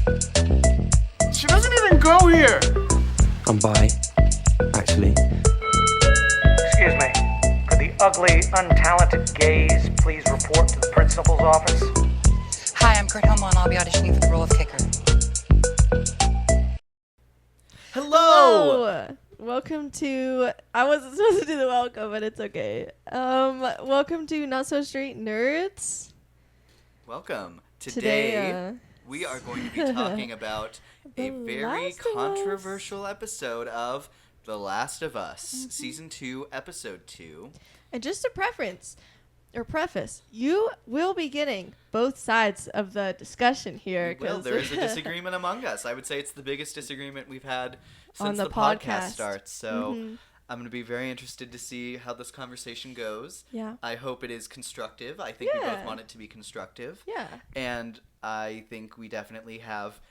She doesn't even go here. I'm bi, actually. Excuse me. Could the ugly, untalented gays please report to the principal's office? Hi, I'm Kurt Hummel, and I'll be auditioning for the role of Kicker. Hello. Welcome to, I wasn't supposed to do the welcome, but it's okay. Welcome to Not So Straight Nerds. Welcome. Today, uh, we are going to be talking about a The very Last of Us. controversial episode of The Last of Us, Season 2, Episode 2. And just a preface, you will be getting both sides of the discussion here. Well, 'cause there is a disagreement among us. I would say it's the biggest disagreement we've had On since the the podcast podcast. starts. So Mhm. I'm going to be very interested to see how this conversation goes. Yeah. I hope it is constructive. I think we both Yeah. want it to be constructive. Yeah. And I think we definitely have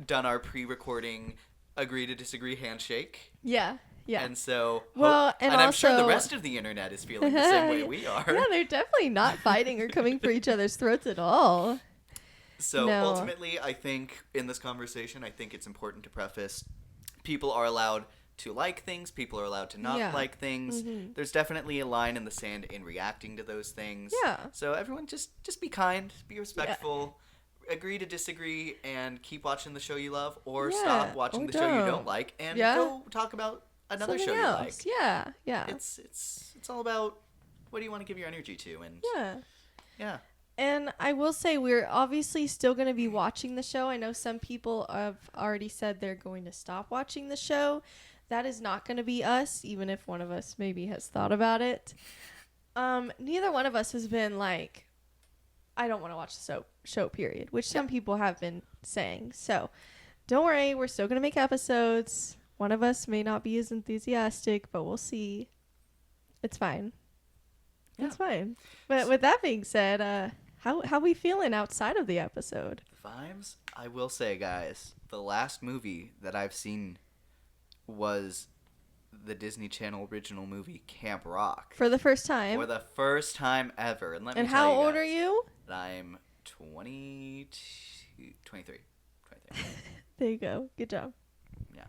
done our pre-recording agree to disagree handshake. Yeah. Yeah. And so, Well, and I'm sure the also- rest of the internet is feeling the same way we are. Yeah, they're definitely not fighting or coming for each other's throats at all. So No. ultimately, I think in this conversation, I think it's important to preface people are allowed to like things, people are allowed to not Yeah. like things. Mhm. There's definitely a line in the sand in reacting to those things. Yeah. So everyone just be kind, be respectful, agree to disagree, and keep watching the show you love, or Yeah, stop watching or the show you don't. don't like and Yeah. go talk about another Something show else. you like. Yeah. Yeah. It's all about what do you want to give your energy to, and Yeah. yeah. And I will say we're obviously still going to be watching the show. I know some people have already said they're going to stop watching the show. That is not going to be us, even if one of us maybe has thought about it. Neither one of us has been like, I don't want to watch the show, period, which some people have been saying. So don't worry, we're still going to make episodes. One of us may not be as enthusiastic, but we'll see. It's fine. It's fine. But with that being said, how we feeling outside of the episode? Vibes? I will say, guys, the last movie that I've seen was the Disney Channel original movie Camp Rock. For the first time. For the first time ever. And let me And tell how you old guys are you? that I'm 23. 23. There you go. Good job. Yeah.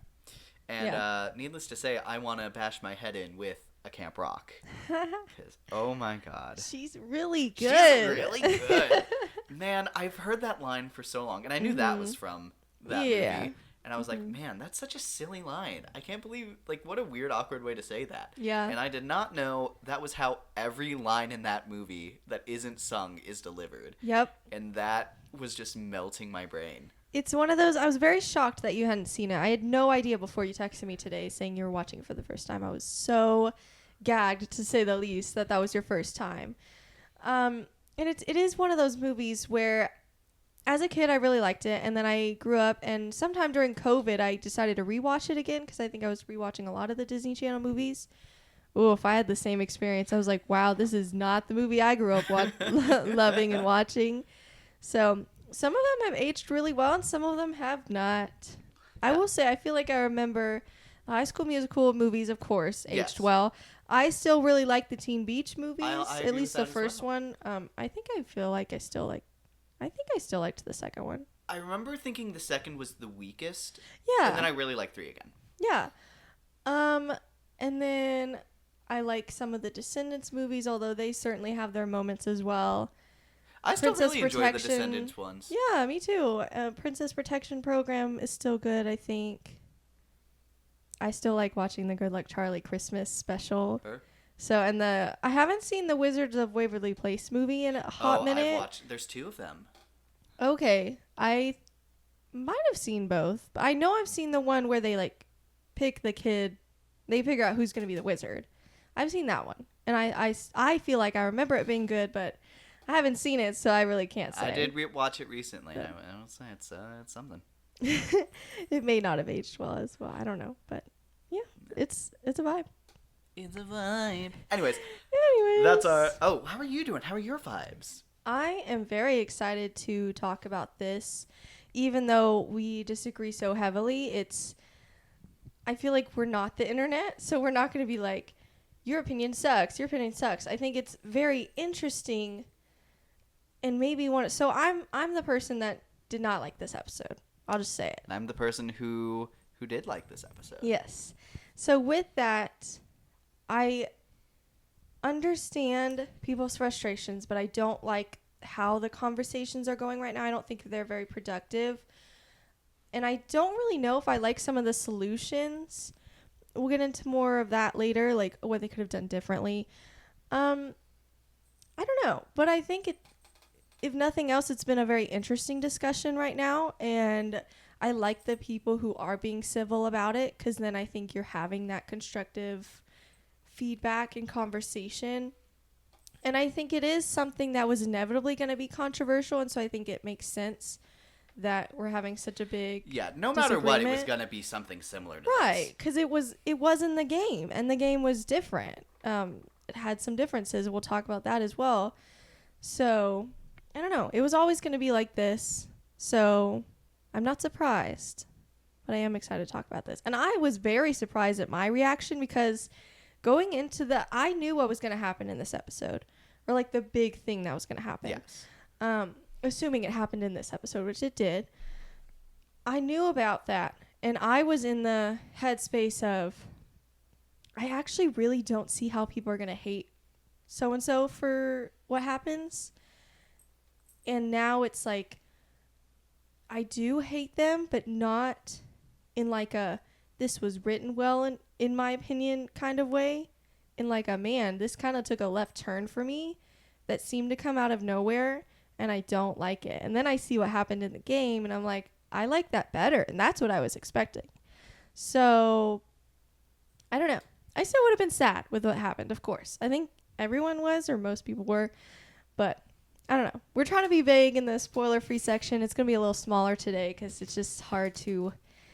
And needless to say, I want to bash my head in with a Camp Rock. Because, oh my god. She's really good. She's really good. Man, I've heard that line for so long, and I knew that was from that Yeah. movie. And I was like, man, that's such a silly line. I can't believe, like, what a weird, awkward way to say that. Yeah. And I did not know that was how every line in that movie that isn't sung is delivered. Yep. And that was just melting my brain. It's one of those, I was very shocked that you hadn't seen it. I had no idea before you texted me today saying you were watching it for the first time. I was so gagged, to say the least, that was your first time. And it is one of those movies where, as a kid, I really liked it. And then I grew up, and sometime during COVID, I decided to rewatch it again because I think I was rewatching a lot of the Disney Channel movies. Oh, if I had the same experience, I was like, wow, this is not the movie I grew up loving and watching. So some of them have aged really well, and some of them have not. I will say, I feel like I remember the High School Musical movies, of course, aged Yes. well. I still really like the Teen Beach movies, I agree at with least that the as first well. one. I think I feel like I still liked the second one. I remember thinking the second was the weakest. Yeah. And then I really liked 3 again. Yeah. And then I like some of the Descendants movies, although they certainly have their moments as well. I still Princess really enjoy the Protection. Descendants ones. Yeah, me too. Princess Protection Program is still good, I think. I still like watching the Good Luck Charlie Christmas special. Sure. So, and I haven't seen the Wizards of Waverly Place movie in a hot minute. I've watched, there's 2 of them. Okay, I might have seen both, but I know I've seen the one where they like pick the kid, they figure out who's going to be the wizard. I've seen that one, and I feel like I remember it being good, but I haven't seen it, so I really can't say. I did watch it recently. Yeah. I don't say it's something. It may not have aged well as well. I don't know, but yeah, it's a vibe. It's a vibe. Anyways, Anyways, that's our. Oh, how are you doing? How are your vibes? I am very excited to talk about this, even though we disagree so heavily. I feel like we're not the internet, so we're not going to be like, your opinion sucks. Your opinion sucks. I think it's very interesting, and maybe so I'm the person that did not like this episode. I'll just say it. And I'm the person who did like this episode. Yes. So with that, I understand people's frustrations, but I don't like how the conversations are going right now. I don't think they're very productive. And I don't really know if I like some of the solutions. We'll get into more of that later, like what they could have done differently. I don't know, but I think if nothing else, it's been a very interesting discussion right now, and I like the people who are being civil about it, because then I think you're having that constructive feedback and conversation. And I think it is something that was inevitably going to be controversial, and so I think it makes sense that we're having such a big no matter what, it was disagreement. going to be something similar to Right, because it was in the game, and the game was different. It had some differences. We'll talk about that as well. So, I don't know. It was always going to be like this, so I'm not surprised, but I am excited to talk about this. And I was very surprised at my reaction, because going into I knew what was going to happen in this episode, or like the big thing that was going to happen. Yes. Assuming it happened in this episode, which it did. I knew about that, and I was in the headspace of, I actually really don't see how people are going to hate so-and-so for what happens. And now it's like, I do hate them, but not in like a, this was written well in my opinion kind of way. In like a, man, this kind of took a left turn for me that seemed to come out of nowhere, and I don't like it. And then I see what happened in the game, and I'm like, I like that better, and that's what I was expecting. So, I don't know. I still would have been sad with what happened, of course. I think everyone was, or most people were, but I don't know. We're trying to be vague in the spoiler-free section. It's going to be a little smaller today because it's just hard to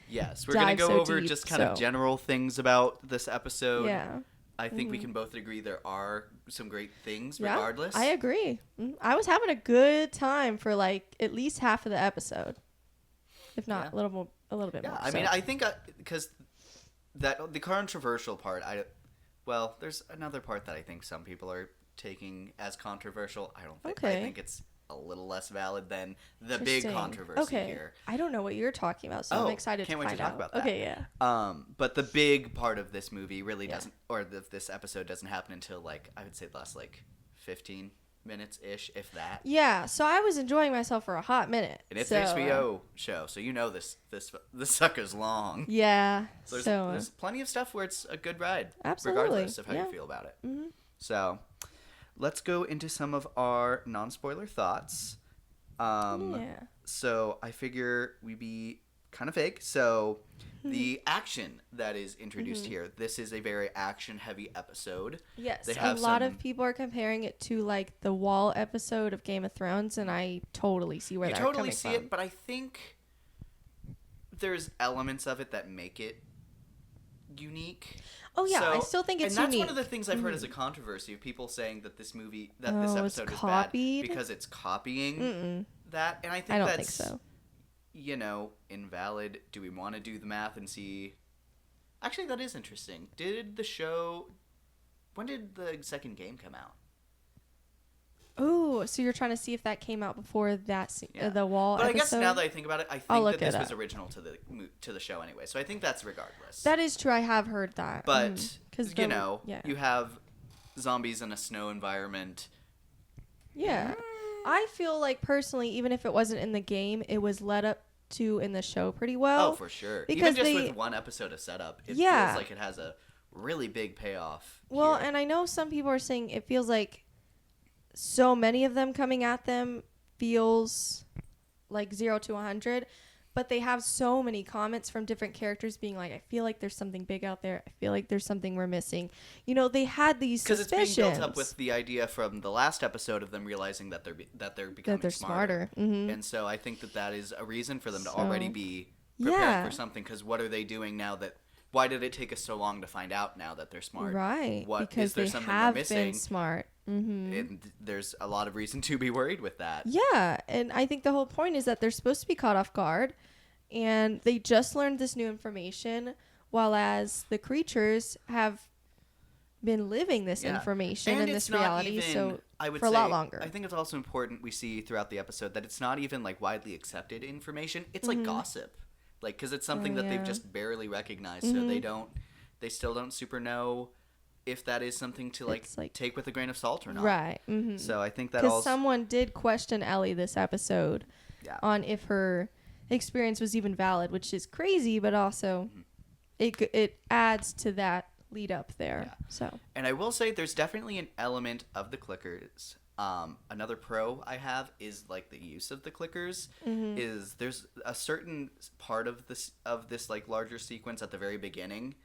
Yes, we're going to dive go so over deep, just kind of so. general things about this episode. Yeah. I think we can both agree there are some great things Yeah, regardless. I agree. I was having a good time for like at least half of the episode, if not Yeah. a little bit Yeah, more. I mean, I think because that the controversial part, there's another part that I think some people are taking as controversial. I don't think. Okay. I think it's a little less valid than the big Interesting. controversy Okay. here. I don't know what you're talking about, so I'm excited can't to wait find to talk out. about that. Okay, yeah. But the big part of this movie really Yeah. doesn't, or this episode doesn't happen until like I would say the last like 15 minutes ish, if that. Yeah, so I was enjoying myself for a hot minute. And it's so, an HBO show, so you know this sucker's long. Yeah. So So, there's plenty of stuff where it's a good ride, Absolutely, regardless of how yeah. you feel about it. Mhm. So, let's go into some of our non-spoiler thoughts. yeah. So I figure we be kind of vague. So the action that is introduced here, this is a very action-heavy episode. Yes, They a have lot some- of people are comparing it to like the Wall episode of Game of Thrones, and I totally see where You they're totally coming see from. it, but I think there's elements of it that make it unique. Oh yeah, I So- still think it's and that's unique. one of the things I've heard as a controversy of people saying that this movie, that Oh, this it's episode is copied? bad because it's copying Mm-mm. that, and I think I don't that's think so. Invalid. Do we want to do the math and see? Actually, that is interesting. When did the second game come out? Oh, so you're trying to see if that came out before that Yeah. the Wall But I episode? guess now that I think about it, I I'll think look that this it was up. original to the show anyway. So I think that's regardless. That is true. I have heard that. But Because yeah. you have zombies in a snow environment. Yeah. I feel like personally, even if it wasn't in the game, it was led up to in the show pretty well. Oh, for sure. because Even just they- with one episode of setup, it Yeah. feels like it has a really big payoff. Well, here. and I know some people are saying it feels like so many of them coming at them feels like 0 to 100, but they have so many comments from different characters being like, I feel like there's something big out there. I feel like there's something we're missing. You know, they had these Because it's suspicions. being built up with the idea from the last episode of them realizing that they're becoming that they're smarter. Mm-hmm. And so I think that is a reason for them to already So- be prepared Yeah. for something. Because what are they doing now that? Why did it take us so long to find out now that they're smart? Right. What because is there they something have we're been missing? smart. Mm-hmm. And there's a lot of reason to be worried with that. Yeah, and I think the whole point is that they're supposed to be caught off guard, and they just learned this new information, while as the creatures have been living this Yeah. information And and it's this not reality. even- So I would for a say, lot longer. I think it's also important we see throughout the episode that it's not even like widely accepted information. It's like gossip, like because it's something that they've just barely recognized, so they still don't super know if that is something to like, take with a grain of salt or not. Right. Mm-hmm. So I think that because also someone did question Ellie this episode on if her experience was even valid, which is crazy, but also it adds to that lead up there. Yeah. So. And I will say there's definitely an element of the clickers. Another pro I have is like the use of the clickers. Is there's a certain part of this like larger sequence at the very beginning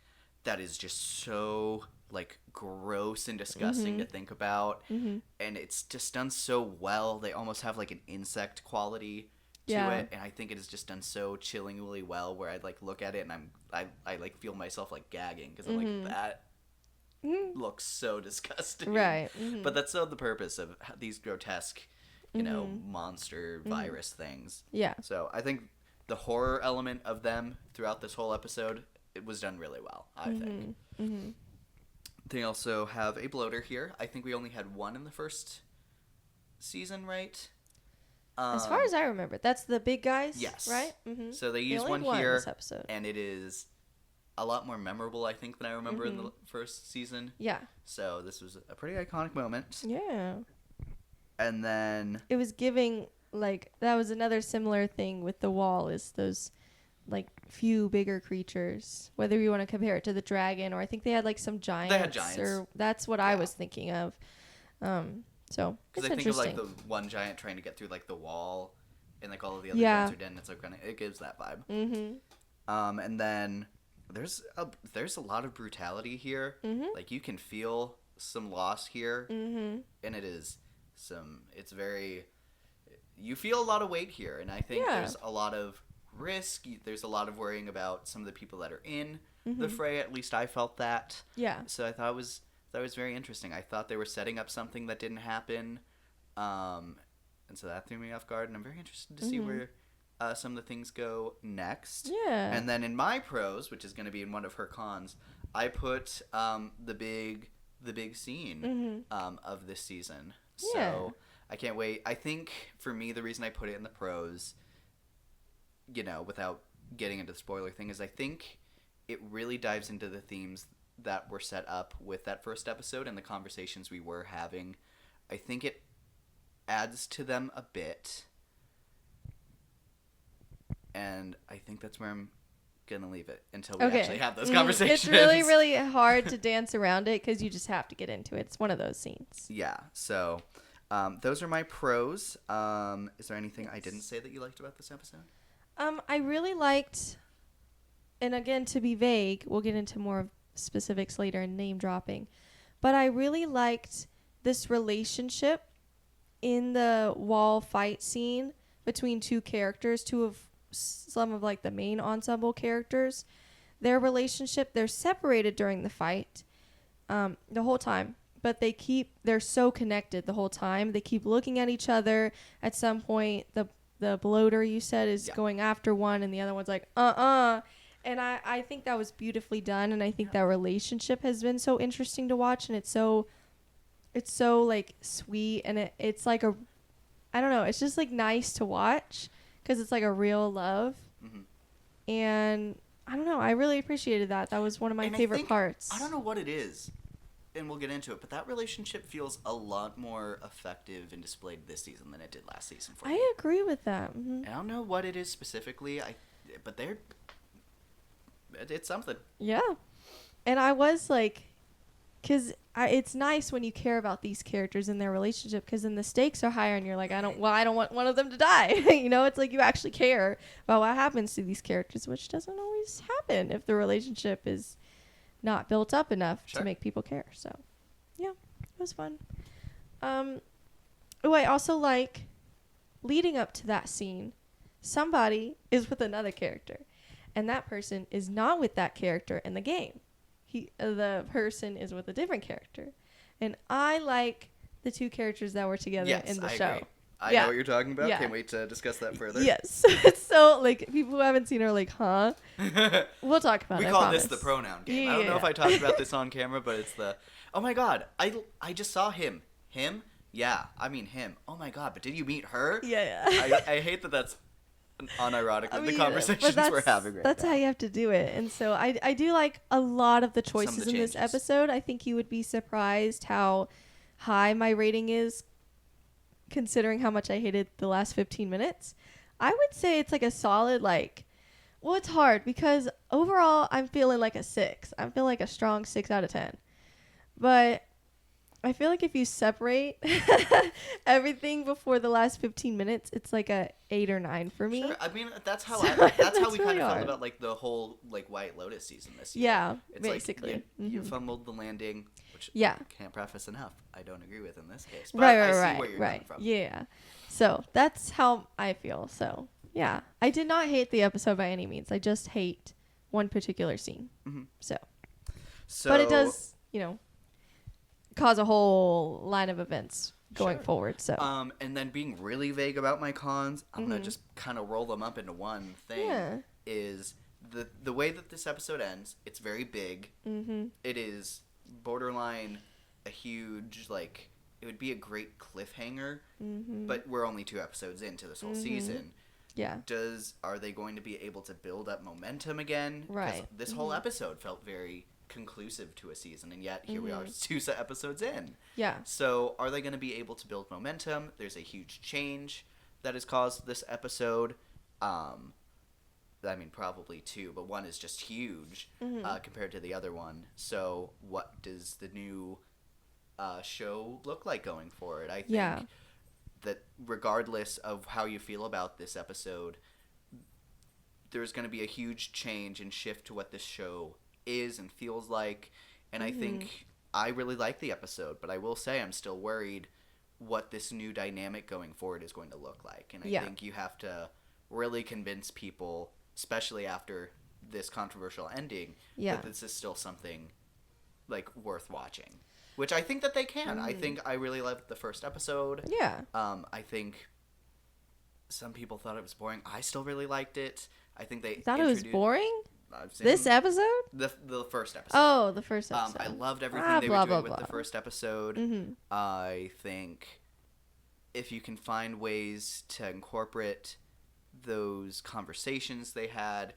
that is just so like gross and disgusting to think about, and it's just done so well. They almost have like an insect quality to it, and I think it is just done so chillingly well where I like look at it and I like feel myself like gagging because I'm like, that looks so disgusting. Right. But that's so the purpose of these grotesque, you know, monster virus things. Yeah. So I think the horror element of them throughout this whole episode, it was done really well, I think. They also have a bloater here. I think we only had one in the first season, right? As far as I remember, that's the big guys. Yes. Right. So they use only one in here, this episode. and it is a lot more memorable, I think, than I remember in the first season. Yeah. So this was a pretty iconic moment. Yeah. And then It was giving like that was another similar thing with the wall is those like few bigger creatures. Whether you want to compare it to the dragon or I think they had like some giants. They had giants. Or that's what I was thinking of. So because it's I think of interesting. like the one giant trying to get through like the wall, and like all of the other Yeah. giants are dead. And it's like it gives that vibe. And then there's a lot of brutality here. Like you can feel some loss here, and it's very. You feel a lot of weight here, and I think there's a lot of risk. There's a lot of worrying about some of the people that are in the fray. At least I felt that. Yeah. So I thought it was very interesting. I thought they were setting up something that didn't happen, and so that threw me off guard. And I'm very interested to see where some of the things go next. Yeah. And then in my pros, which is going to be in one of her cons, I put the big scene of this season. Yeah. So I can't wait. I think for me, the reason I put it in the pros, you know, without getting into the spoiler thing, is I think it really dives into the themes that were set up with that first episode and the conversations we were having. I think it adds to them a bit. And I think that's where I'm going to leave it until we actually have those conversations. It's really, really hard to dance around it because you just have to get into it. It's one of those scenes. Yeah. So those are my pros. Is there anything I didn't say that you liked about this episode? I really liked, and again, to be vague, we'll get into more specifics later in name dropping, but I really liked this relationship in the wall fight scene between two characters, two of some of like the main ensemble characters. Their relationship, they're separated during the fight the whole time, but they're so connected the whole time. They keep looking at each other. At some point, the bloater you said is going after one and the other one's like and I think that was beautifully done, and I think that relationship has been so interesting to watch, and it's so like sweet, and it's like I don't know, it's just like nice to watch because it's like a real love. And I don't know, I really appreciated that was one of my favorite parts. I don't know what it is, and we'll get into it, but that relationship feels a lot more effective and displayed this season than it did last season for me. I agree with that. I don't know what it is specifically, but it's something. Yeah. And I was like, because it's nice when you care about these characters and their relationship, because then the stakes are higher and you're like, I don't want one of them to die. You know, it's like you actually care about what happens to these characters, which doesn't always happen if the relationship is not built up enough to make people care. So, yeah, it was fun. I also like, leading up to that scene, somebody is with another character, and that person is not with that character in the game. The person is with a different character, and I like the two characers that were together in the show. Agree. I know what you're talking about. Yeah. Can't wait to discuss that further. Yes. So, like, people who haven't seen are like, huh? We'll talk about it. We call this the pronoun game. I don't know if I talked about this on camera, but it's the, oh my god, I just saw him Yeah, I mean him. Oh my god, but did you meet her? Yeah. I hate that that's unironically the conversations we're having right that's now. how you have to do it. And so I do like a lot of the choices in this changes. episode. I think you would be surprised how high my rating is considering how much I hated the last 15 minutes. I would say it's like a solid well, it's hard because overall I'm feeling like a 6. I'm feeling like a strong 6 out of 10. But I feel like if you separate everything before the last 15 minutes, it's like a 8 or 9 for me. Sure, I mean that's how So that's how we really kind of felt hard. about like the whole like White Lotus season this year. Yeah, It's basically. like you fumbled the landing, which Yeah. can't preface enough. I don't agree with in this case, but Right, I see right, where you're right. coming from. Yeah. So that's how I feel. So yeah, I did not hate the episode by any means. I just hate one particular scene. Mhm. So, So, but it does, cause a whole line of events going Sure. forward. So and then being really vague about my cons, I'm gonna just kind of roll them up into one thing. Yeah. Is the way that this episode ends? It's very big. Mm-hmm. It is borderline a huge it would be a great cliffhanger. Mm-hmm. But we're only 2 episodes into this whole season. Yeah. Are they going to be able to build up momentum again? 'Cause Right. this whole episode felt very conclusive to a season, and yet here we are 2 episodes in. Yeah. So are they going to be able to build momentum? There's a huge change that has caused this episode. I mean, probably 2, but 1 is just huge compared to the other one. So what does the new show look like going forward? I think that regardless of how you feel about this episode, there's going to be a huge change and shift to what this show is and feels like. And I think I really like the episode, but I will say I'm still worried what this new dynamic going forward is going to look like. And I think you have to really convince people, especially after this controversial ending, Yeah. that this is still something worth watching. Which I think that they can. I think I really loved the first episode. Yeah. I think some people thought it was boring. I still really liked it. I think they Thought it was introduced- boring? I've seen This episode? the first episode. Oh, the first episode. I loved everything they blah, were doing blah, with the blah. first episode. Mm-hmm. I think if you can find ways to incorporate those conversations they had,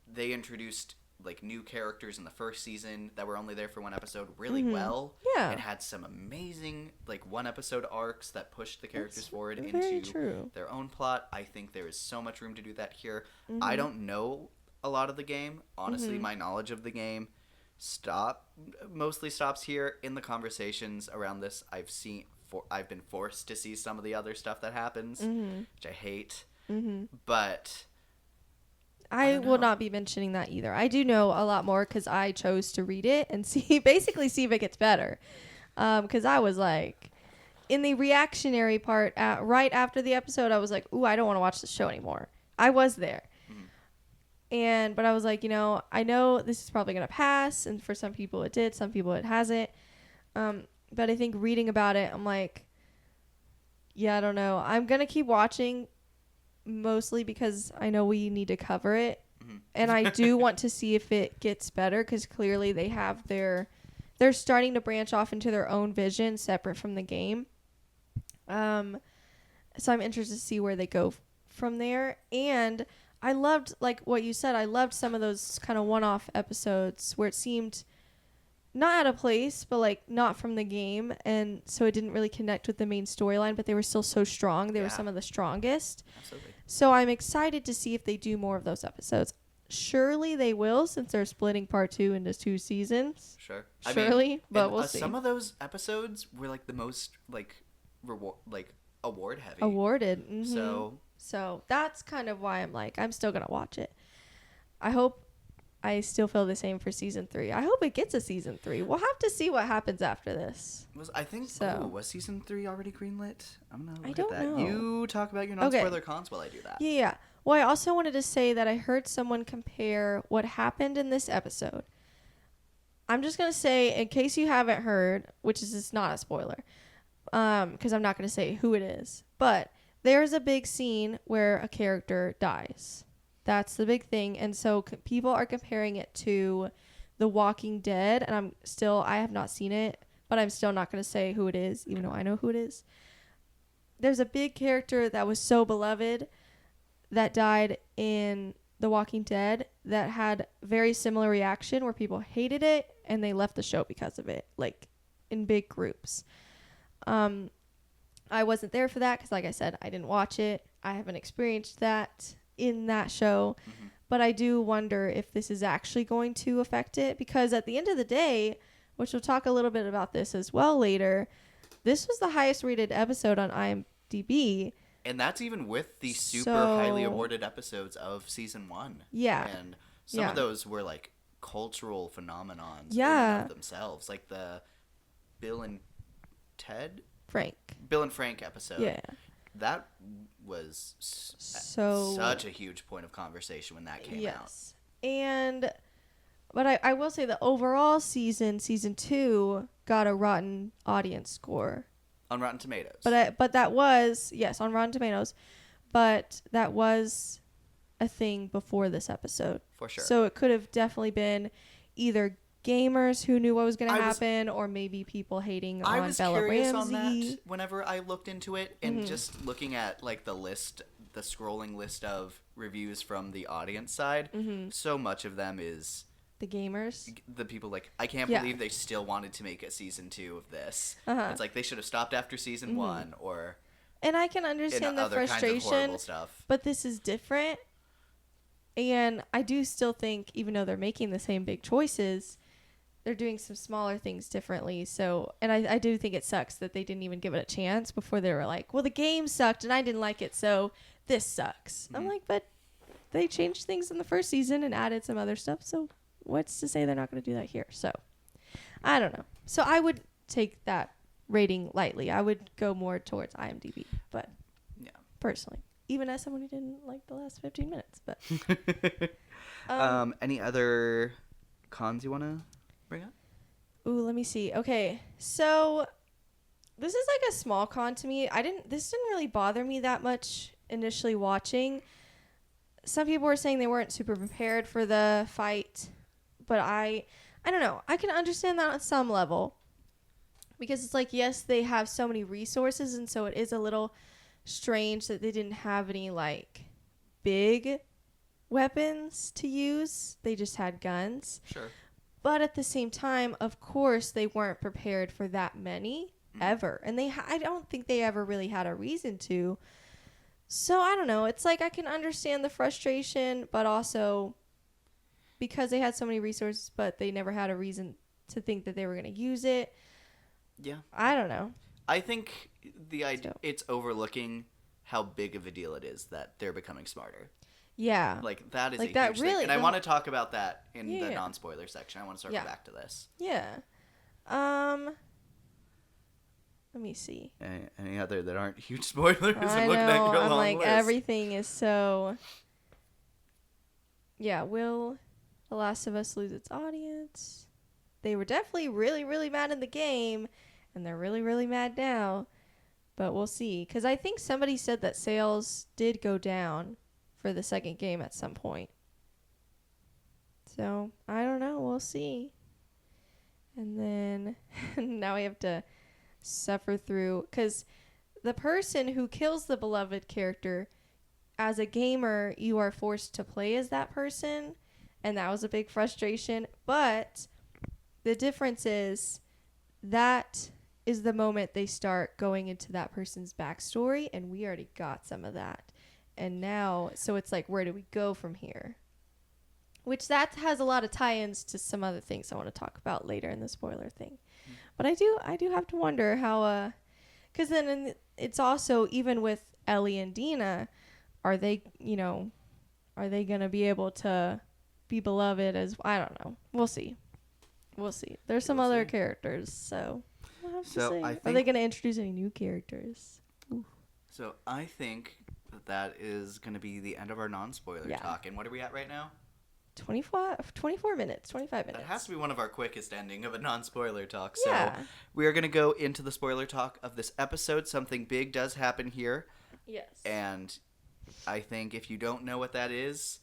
they introduced new characters in the first season that were only there for 1 episode really well. Yeah. And had some amazing 1 episode arcs that pushed the characters That's forward very into true. their own plot. I think there is so much room to do that here. I don't know a lot of the game. Honestly, my knowledge of the game mostly stops here. In the conversations around this, I've been forced to see some of the other stuff that happens, which I hate. But I don't will know. not be mentioning that either. I do know a lot more because I chose to read it and basically see if it gets better. Because I was in the reactionary part, right after the episode, I was like, ooh, I don't want to watch the show anymore. I was there. But I was like, I know this is probably going to pass. And for some people it did. Some people it hasn't. But I think reading about it, I'm like, yeah, I don't know. I'm going to keep watching mostly because I know we need to cover it. And I do want to see if it gets better because clearly they're starting to branch off into their own vision separate from the game. So I'm interested to see where they go from there. And I loved, what you said, I loved some of those kind of one-off episodes where it seemed not out of place, but not from the game. And so it didn't really connect with the main storyline, but they were still so strong. They were some of the strongest. absolutely. So I'm excited to see if they do more of those episodes. Surely they will, since they're splitting part 2 into 2 seasons. Sure. Surely, but we'll see. Some of those episodes were the most award heavy. Awarded. Mhm. So that's kind of why I'm still going to watch it. I hope I still feel the same for season 3. I hope it gets a season 3. We'll have to see what happens after this. was season 3 already greenlit? I'm gonna look don't at that. know. You talk about your Okay. non-spoiler cons while I do that. Yeah. Well, I also wanted to say that I heard someone compare what happened in this episode. I'm just going to say, in case you haven't heard, which is just not a spoiler, because I'm not going to say who it is, but there's a big scene where a character dies. That's the big thing. And so people are comparing it to The Walking Dead, and I have not seen it, but but I'm still not going to say who it is, even though I know who it is. There's a big character that was so beloved that died in The Walking Dead that had very similar reaction where people hated it and they left the show because of it, like in big groups. I wasn't there for that because, like I said, I didn't watch it. I haven't experienced that in that show. Mm-hmm. But I do wonder if this is actually going to affect it, because at the end of the day, which we'll talk a little bit about this as well later, this was the highest rated episode on IMDb. And that's even with the super highly awarded episodes of season 1. Yeah. And some of those were like cultural phenomenons in yeah. and of themselves. Like the Bill and Frank episode. Yeah. That was such a huge point of conversation when that came out. But I will say the overall season 2 got a rotten audience score on Rotten Tomatoes. But that was on Rotten Tomatoes, but that was a thing before this episode. For sure. So it could have definitely been either gamers who knew what was going to happen, or maybe people hating on Bella Ramsey. I was curious on that whenever I looked into it, and just looking at like the scrolling list of reviews from the audience side, so much of them is the gamers, the people like, I can't believe they still wanted to make a season 2 of this. It's like they should have stopped after season 1, or and I can understand the frustration, but this is different. And I do still think, even though they're making the same big choices, they're doing some smaller things differently. So, and I do think it sucks that they didn't even give it a chance before they were like, well, the game sucked and I didn't like it, so this sucks. I'm like, but they changed things in the first season and added some other stuff. So what's to say they're not going to do that here? So I don't know. So I would take that rating lightly. I would go more towards IMDb, but personally, even as someone who didn't like the last 15 minutes, but any other cons you want to bring up? Ooh, let me see. Okay, so this is like a small con to me. This didn't really bother me that much initially watching. Some people were saying they weren't super prepared for the fight, but I don't know. I can understand that on some level, because it's like, yes, they have so many resources, and so it is a little strange that they didn't have any like big weapons to use. They just had guns. Sure. But at the same time, of course, they weren't prepared for that many ever. And I don't think they ever really had a reason to. So I don't know. It's like, I can understand the frustration, but also because they had so many resources, but they never had a reason to think that they were going to use it. Yeah. I don't know. I think the idea, it's overlooking how big of a deal it is that they're becoming smarter. Yeah. Like, that is like a huge thing. And I want to talk about that in the non-spoiler section. I want to circle back to this. Yeah. Let me see. Any other that aren't huge spoilers? I know. I'm like, list. Everything is so... Yeah, will The Last of Us lose its audience? They were definitely really, really mad in the game, and they're really, really mad now. But we'll see. Because I think somebody said that sales did go down for the second game at some point. So, I don't know. We'll see. And then now we have to suffer through, because the person who kills the beloved character, as a gamer, you are forced to play as that person, and that was a big frustration. But the difference is that is the moment they start going into that person's backstory, and we already got some of that. And now, so it's like, where do we go from here? Which that has a lot of tie-ins to some other things I want to talk about later in the spoiler thing. But I do have to wonder how, because then it's also, even with Ellie and Dina, are they going to be able to be beloved as, I don't know. We'll see. There's some other characters, so we'll have to see. Are they going to introduce any new characters? Ooh. So I think that is going to be the end of our non-spoiler talk. And what are we at right now? 24 minutes, 25 minutes. That has to be one of our quickest ending of a non-spoiler talk. So we are going to go into the spoiler talk of this episode. Something big does happen here. Yes. And I think if you don't know what that is,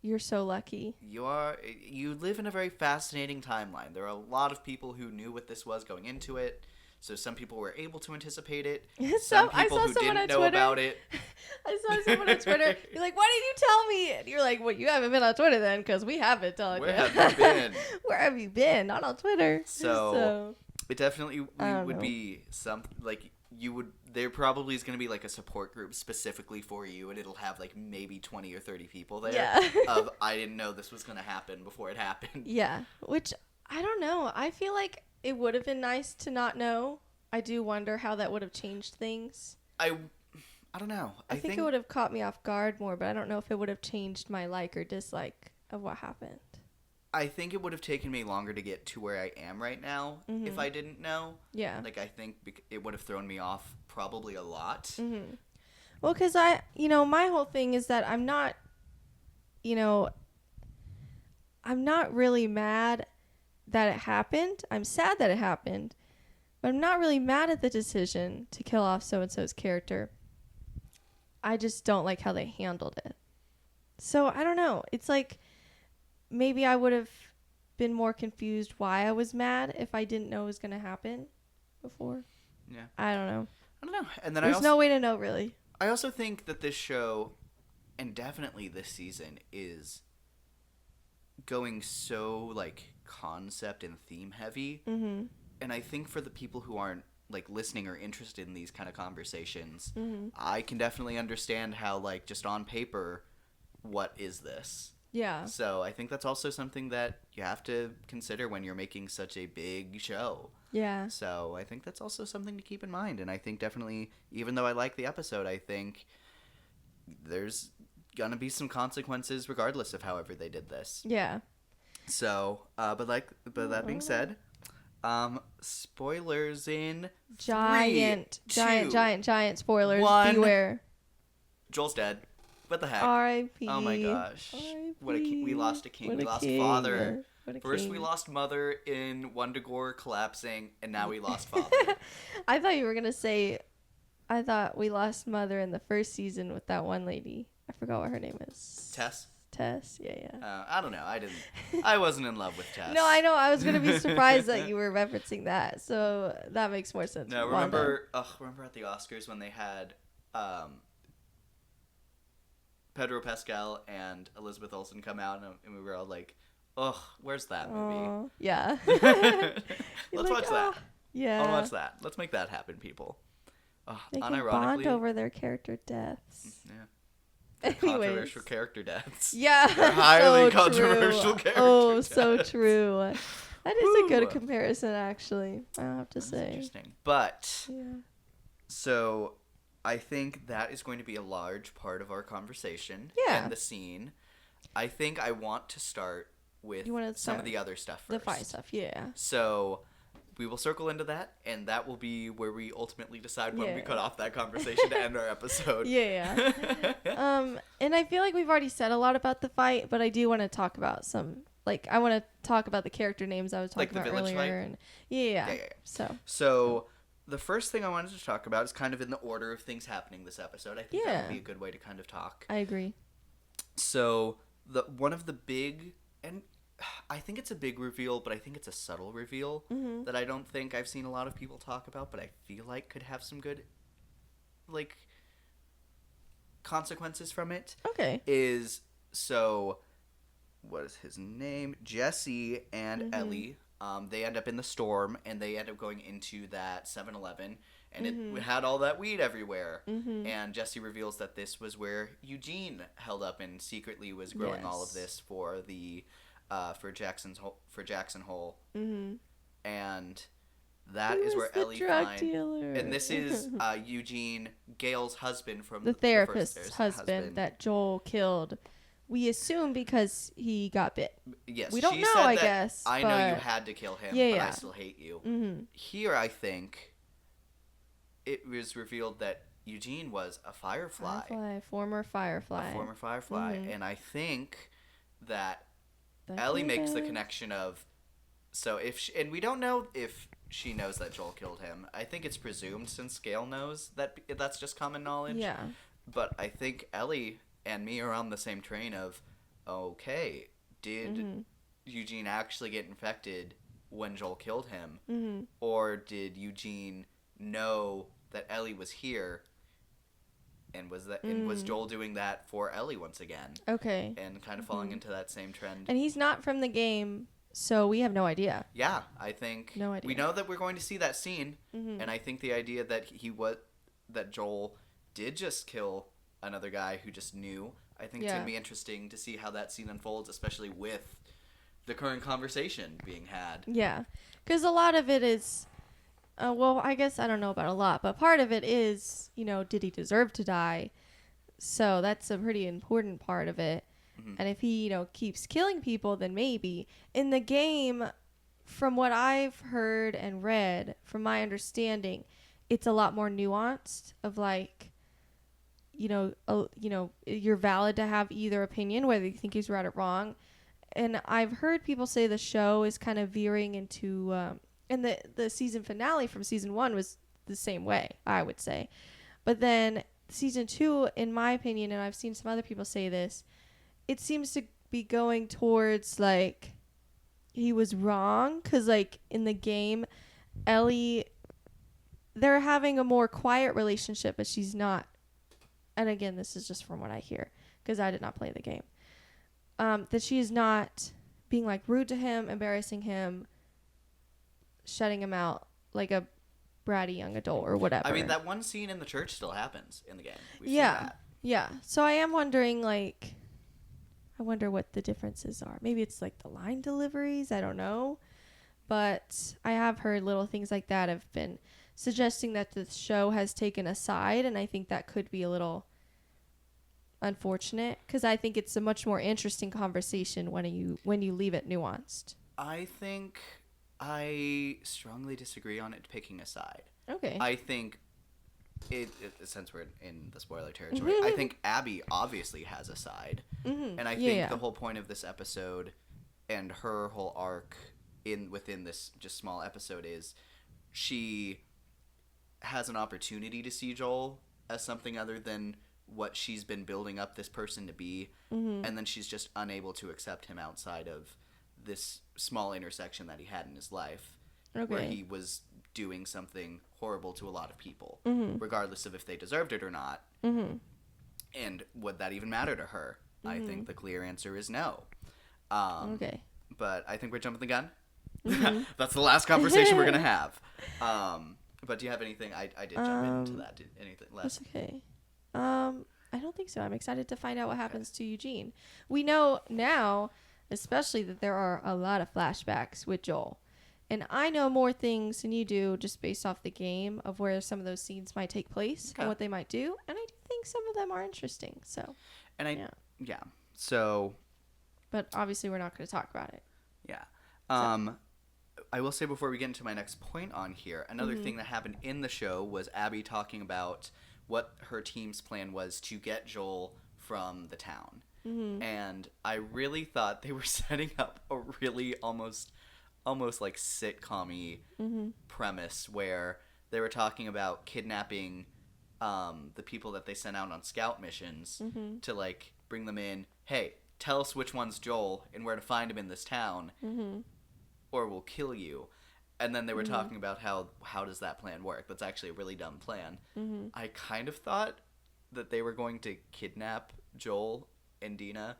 You're so lucky. You live in a very fascinating timeline. There are a lot of people who knew what this was going into it. So some people were able to anticipate it. Some I people saw who someone didn't on know Twitter. about it. I saw someone on Twitter. You're like, why didn't you tell me? And you're like, well, you haven't been on Twitter then, because we have been telling Where you. have you been? Where have you been? Not on Twitter. So it definitely I don't would know. be some like you would. There probably is going to be like a support group specifically for you, and it'll have like maybe 20 or 30 people there. Yeah. Of I didn't know this was going to happen before it happened. Yeah, which I don't know. I feel like it would have been nice to not know. I do wonder how that would have changed things. I don't know. I think it would have caught me off guard more, but I don't know if it would have changed my like or dislike of what happened. I think it would have taken me longer to get to where I am right now if I didn't know. Yeah. Like I think it would have thrown me off probably a lot. Well, because my whole thing is that I'm not really mad that it happened. I'm sad that it happened, but I'm not really mad at the decision to kill off so-and-so's character. I just don't like how they handled it. So, I don't know. It's like maybe I would have been more confused why I was mad if I didn't know it was going to happen before. Yeah. I don't know. And then There's no way to know, really. I also think that this show, and definitely this season, is going so like concept and theme heavy. Mm-hmm. And I think for the people who aren't like listening or interested in these kind of conversations, Mm-hmm. I can definitely understand how like just on paper, what is this? Yeah. So I think that's also something that you have to consider when you're making such a big show. Yeah. So I think that's also something to keep in mind. And I think definitely, even though I like the episode, I think there's gonna be some consequences regardless of however they did this. Yeah. So, but that being said, spoilers in Giant 3, 2, giant spoilers. 1. Beware. Joel's dead. What the heck? R.I.P. Oh my gosh. What a king. We lost a king. What We a lost king. father. What a First king. we lost mother in Wundagore collapsing, and now we lost father. I thought you were gonna say, I thought we lost mother in the first season with that one lady. I forgot what her name is. Tess? Tess. Yeah. I don't know. I wasn't in love with Tess. No, I know. I was gonna be surprised that you were referencing that. So that makes more sense. No, Wanda. remember at the Oscars when they had Pedro Pascal and Elizabeth Olsen come out, and we were all like, ugh, where's that movie? Aw, yeah. Let's watch that. Yeah. I want to watch that. Let's make that happen, people. They can bond Unironically, over their character deaths. yeah. Anyways. Controversial character deaths. Yeah. They're highly so controversial true. character Oh, so deaths. true. That is a good Woo. comparison, actually. I have to That's say. interesting. But Yeah. so I think that is going to be a large part of our conversation Yeah. and the scene. I think I want to start with You wanna some of start the other stuff first. The fight stuff, yeah. So we will circle into that, and that will be where we ultimately decide when we Yeah. cut off that conversation to end our episode. Yeah. And I feel like we've already said a lot about the fight, but I do want to talk about some. Like, I want to talk about the character names I was Like talking the about village earlier. fight? And yeah. Yeah. So. So the first thing I wanted to talk about is kind of in the order of things happening this episode. I think that Yeah. would be a good way to kind of talk. I agree. So one of the big, and I think it's a big reveal, but I think it's a subtle reveal Mm-hmm. that I don't think I've seen a lot of people talk about, but I feel like could have some good, like, consequences from it. Okay. Is so, what is his name? Jesse and Mm-hmm. Ellie. They end up in the storm, and they end up going into that 7-Eleven, and it had all that weed everywhere. Mm-hmm. And Jesse reveals that this was where Eugene held up and secretly was growing all of Yes. this for the for Jackson Hole, Mm-hmm. and that is where Ellie drug finds. dealer. And this is Eugene, Gail's husband from the first therapist's husband that Joel killed. We assume because he got bit. Yes, we don't she know, said I that, guess, I know you but- had to kill him, Yeah, but I yeah. still hate you. Mm-hmm. Here, I think it was revealed that Eugene was a firefly. Former Firefly. A former firefly, Mhm. and I think that That Ellie could makes the have- connection of, so if she, and we don't know if she knows that Joel killed him. I think it's presumed since Gail knows that that's just common knowledge. Yeah. But I think Ellie and me are on the same train of, okay, did Eugene actually get infected when Joel killed him? Or did Eugene know that Ellie was here, and was Joel doing that for Ellie once again? Okay. And kind of falling into that same trend. And he's not from the game, so we have no idea. Yeah, I think No idea. we know that we're going to see that scene, and I think the idea that that Joel did just kill another guy who just knew, I think it's Yeah. going to be interesting to see how that scene unfolds, especially with the current conversation being had. Yeah. Because a lot of it is, well, I guess I don't know about a lot, but part of it is, did he deserve to die? So that's a pretty important part of it. And if he, keeps killing people, then maybe. In the game, from what I've heard and read, from my understanding, it's a lot more nuanced of like, you're valid to have either opinion, whether you think he's right or wrong. And I've heard people say the show is kind of veering into, and the season finale from season 1 was the same way, I would say. But then season 2, in my opinion, and I've seen some other people say this, it seems to be going towards like he was wrong, because like in the game, Ellie, they're having a more quiet relationship, but she's not. And again, this is just from what I hear, because I did not play the game. That she is not being like rude to him, embarrassing him, shutting him out like a bratty young adult or whatever. I mean, that one scene in the church still happens in the game. We've seen yeah, that. yeah. So I am wondering, like, I wonder what the differences are. Maybe it's like the line deliveries. I don't know. But I have heard little things like that have been suggesting that the show has taken a side, and I think that could be a little unfortunate, because I think it's a much more interesting conversation when you leave it nuanced. I think I strongly disagree on it picking a side. Okay. I think since we're in the spoiler territory, I think Abby obviously has a side, and I think the whole point of this episode and her whole arc within this just small episode is she has an opportunity to see Joel as something other than what she's been building up this person to be, and then she's just unable to accept him outside of this small intersection that he had in his life, where he was doing something horrible to a lot of people, regardless of if they deserved it or not. And would that even matter to her? I think the clear answer is no. Okay. But I think we're jumping the gun. That's the last conversation we're going to have. But do you have anything? I did jump into that. Anything less? That's okay. I don't think so. I'm excited to find out what happens to Eugene. We know now, especially, that there are a lot of flashbacks with Joel. And I know more things than you do just based off the game of where some of those scenes might take place and what they might do. And I do think some of them are interesting. So, and yeah. So, but obviously we're not going to talk about it. Yeah. I will say before we get into my next point on here, another thing that happened in the show was Abby talking about what her team's plan was to get Joel from the town. And I really thought they were setting up a really almost like sitcom-y premise where they were talking about kidnapping the people that they sent out on scout missions to like bring them in. Hey, tell us which one's Joel and where to find him in this town, or we'll kill you. And then they were talking about how does that plan work? That's actually a really dumb plan. I kind of thought that they were going to kidnap Joel and Dina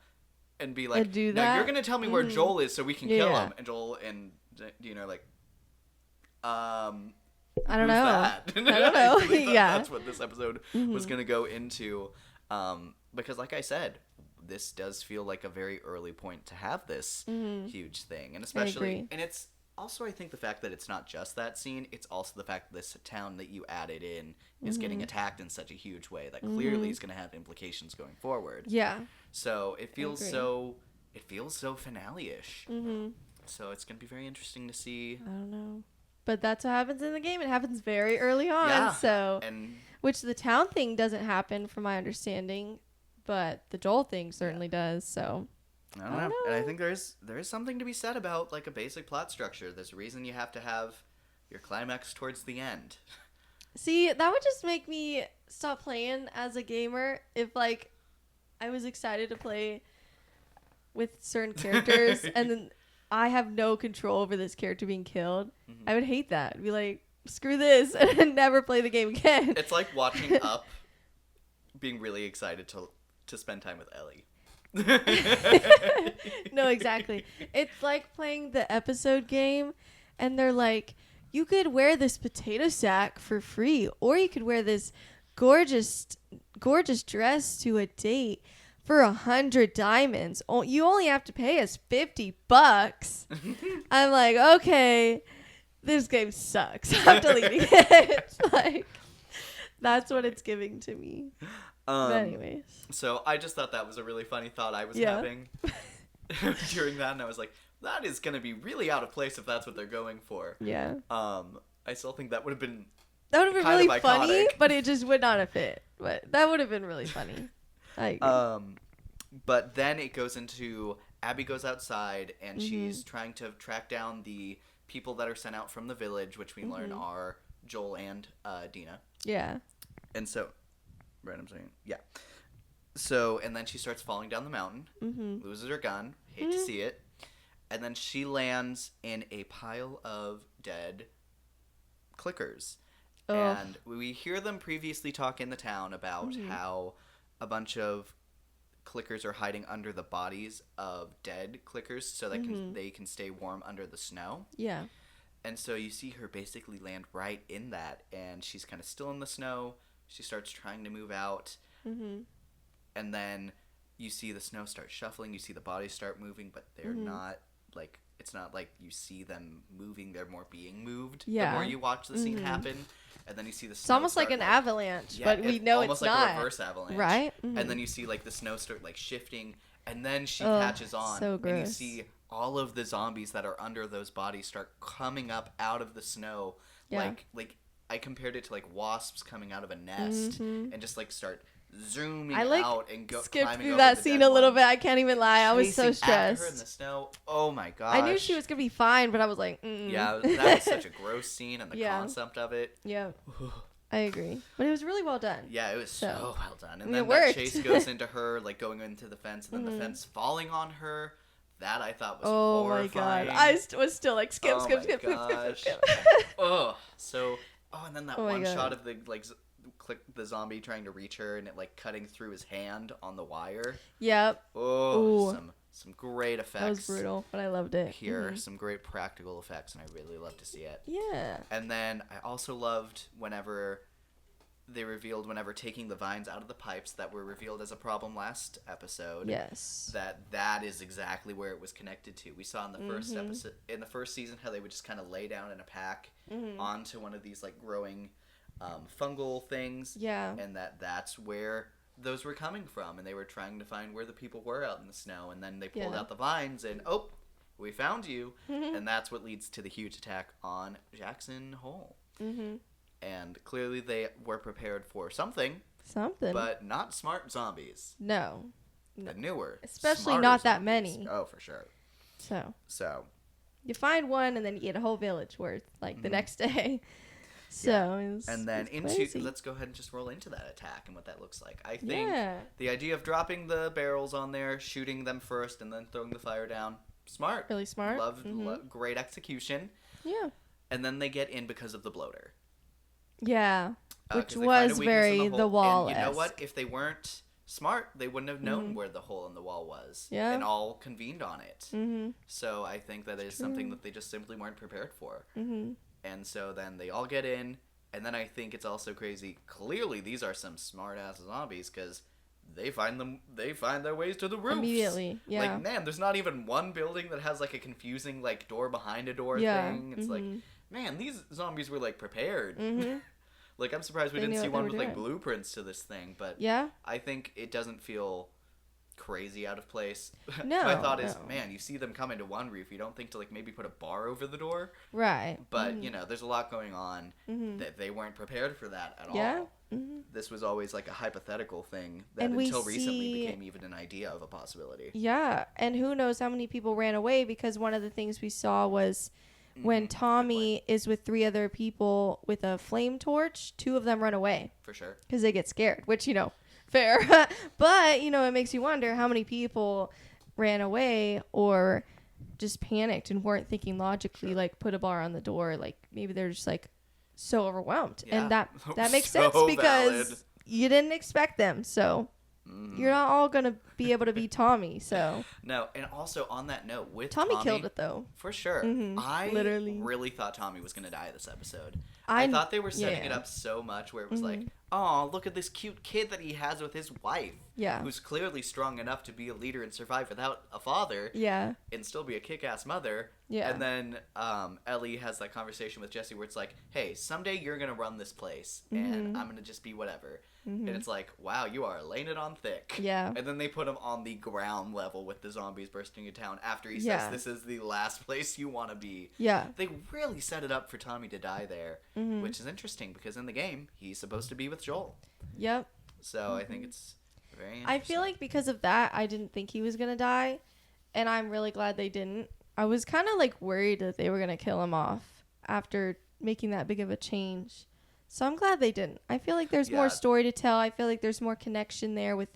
and be like, do now that? you're going to tell me where Joel is so we can kill him. And Joel and Dina are like, I don't who's know. that? I don't know. I really thought Yeah. that's what this episode was going to go into. Because like I said, this does feel like a very early point to have this huge thing. And especially, and it's also, I think, the fact that it's not just that scene, it's also the fact that this town that you added in is getting attacked in such a huge way that clearly is going to have implications going forward. Yeah. So it feels so finale-ish. So it's going to be very interesting to see. I don't know. But that's what happens in the game. It happens very early on. Yeah. So, And which the town thing doesn't happen from my understanding, but the Joel thing certainly does. So I don't know. And I think there is something to be said about like a basic plot structure. There's a reason you have to have your climax towards the end. see, that would just make me stop playing as a gamer if like I was excited to play with certain characters, and then I have no control over this character being killed. I would hate that. I'd be like, screw this, and never play the game again. It's like watching Up, being really excited to spend time with Ellie. No, exactly. It's like playing the episode game, and they're like, you could wear this potato sack for free, or you could wear this gorgeous dress to a date for 100 diamonds. You only have to pay us $50. I'm like, okay, this game sucks. I'm deleting it. Like, that's what it's giving to me. But anyways. So I just thought that was a really funny thought I was having during that, and I was like, that is going to be really out of place if that's what they're going for. Yeah. I still think that would have been really of funny, iconic. but it just would not have fit. But that would have been really funny. I agree. But then it goes into Abby goes outside and she's trying to track down the people that are sent out from the village, which we learn are Joel and Dina. Yeah. And so, right, I'm saying, yeah. So, and then she starts falling down the mountain, loses her gun, hate to see it, and then she lands in a pile of dead clickers. Ugh. And we hear them previously talk in the town about how a bunch of clickers are hiding under the bodies of dead clickers so that they can stay warm under the snow. Yeah. And so you see her basically land right in that, and she's kind of still in the snow. She starts trying to move out, and then you see the snow start shuffling. You see the bodies start moving, but they're not, like, it's not like you see them moving. They're more being moved the more you watch the scene happen. And then you see the snow It's almost like start, an avalanche, yeah, but we know it's almost like not. a reverse avalanche. Right? And then you see, like, the snow start, like, shifting, and then she catches on. so and you gross. see all of the zombies that are under those bodies start coming up out of the snow. Yeah. Like I compared it to, like, wasps coming out of a nest and just, like, start zooming I like out and go skipped climbing through over that the scene dead a little ones. bit. I can't even lie. I was so Chasing after her in stressed. the snow. Oh my gosh. I knew she was gonna be fine, but I was like, Yeah, that was such a gross scene, and the Yeah. concept of it. Yeah. I agree, but it was really well done. Yeah, it was so So, well done. And it then that worked. chase goes into her, like, going into the fence, and then the fence falling on her. That I thought was Oh horrifying. my god, I was still like skip. Gosh. Oh, and then that Oh my one God. shot of the, like, the zombie trying to reach her, and it, like, cutting through his hand on the wire. Yep, Oh, Ooh. some great effects. that was brutal, but I loved it. Here, some great practical effects, and I really love to see it. Yeah. And then I also loved whenever taking the vines out of the pipes that were revealed as a problem last episode. Yes. That is exactly where it was connected to. We saw in the first episode, in the first season, how they would just kind of lay down in a pack onto one of these, like, growing fungal things. Yeah. And that's where those were coming from, and they were trying to find where the people were out in the snow, and then they pulled Yeah. out the vines, and we found you. And that's what leads to the huge attack on Jackson Hole. And clearly they were prepared for something, Something. but not smart zombies. No. The newer, Especially smarter not that zombies. many. Oh, for sure. So You you find one, and then you get a whole village worth, like, the next day. So it was, and then it's crazy. let's go ahead and just roll into that attack and what that looks like. I think Yeah. the idea of dropping the barrels on there, shooting them first, and then throwing the fire down, smart. Really smart. Great execution. Yeah. And then they get in because of the bloater. Yeah. 'Cause Which they find a was weakness in very hole. the wall. And you know what? If they weren't smart, they wouldn't have known where the hole in the wall was. Yeah. And all convened on it. Mm-hmm. So I think that is something that they just simply weren't prepared for. Mm-hmm. And so then they all get in, and then I think it's also crazy. Clearly, these are some smart-ass zombies, because they find their ways to the roofs. Immediately, yeah. Like, man, there's not even one building that has, like, a confusing, like, door behind a door Yeah. thing. It's like, man, these zombies were, like, prepared. Mm-hmm. Like, I'm surprised we They didn't knew see what they one were with, like, doing. blueprints to this thing, but Yeah. I think it doesn't feel crazy out of place. No, My thought is, no. man, you see them come into one roof, you don't think to, like, maybe put a bar over the door, Right. but you know, there's a lot going on that they weren't prepared for that at Yeah. all. This was always like a hypothetical thing that And we until recently see- became even an idea of a possibility. Yeah, and who knows how many people ran away, because one of the things we saw was when Tommy is with 3 other people with a flame torch, 2 of them run away For sure. because they get scared, which, you know, fair. But, you know, it makes you wonder how many people ran away or just panicked and weren't thinking logically, like put a bar on the door. Like maybe they're just like so overwhelmed. Yeah. And that makes So sense because valid. you didn't expect them. So you're not all going to be able to be Tommy. So No, and also on that note, with Tommy killed it though. For sure. I literally. really thought Tommy was going to die this episode. I I thought they were setting it yeah. up so much where it was like, oh, look at this cute kid that he has with his wife. Yeah. Who's clearly strong enough to be a leader and survive without a father. Yeah. And still be a kick-ass mother. Yeah. And then Ellie has that conversation with Jesse where it's like, hey, someday you're going to run this place. And I'm going to just be whatever. And it's like, wow, you are laying it on thick. Yeah. And then they put him on the ground level with the zombies bursting into town after he Yeah. says this is the last place you want to be. Yeah. They really set it up for Tommy to die there, which is interesting because in the game, he's supposed to be with Joel. Yep. So I think it's very I feel like because of that, I didn't think he was going to die. And I'm really glad they didn't. I was kind of like worried that they were going to kill him off after making that big of a change. So I'm glad they didn't. I feel like there's more Yeah. story to tell. I feel like there's more connection there with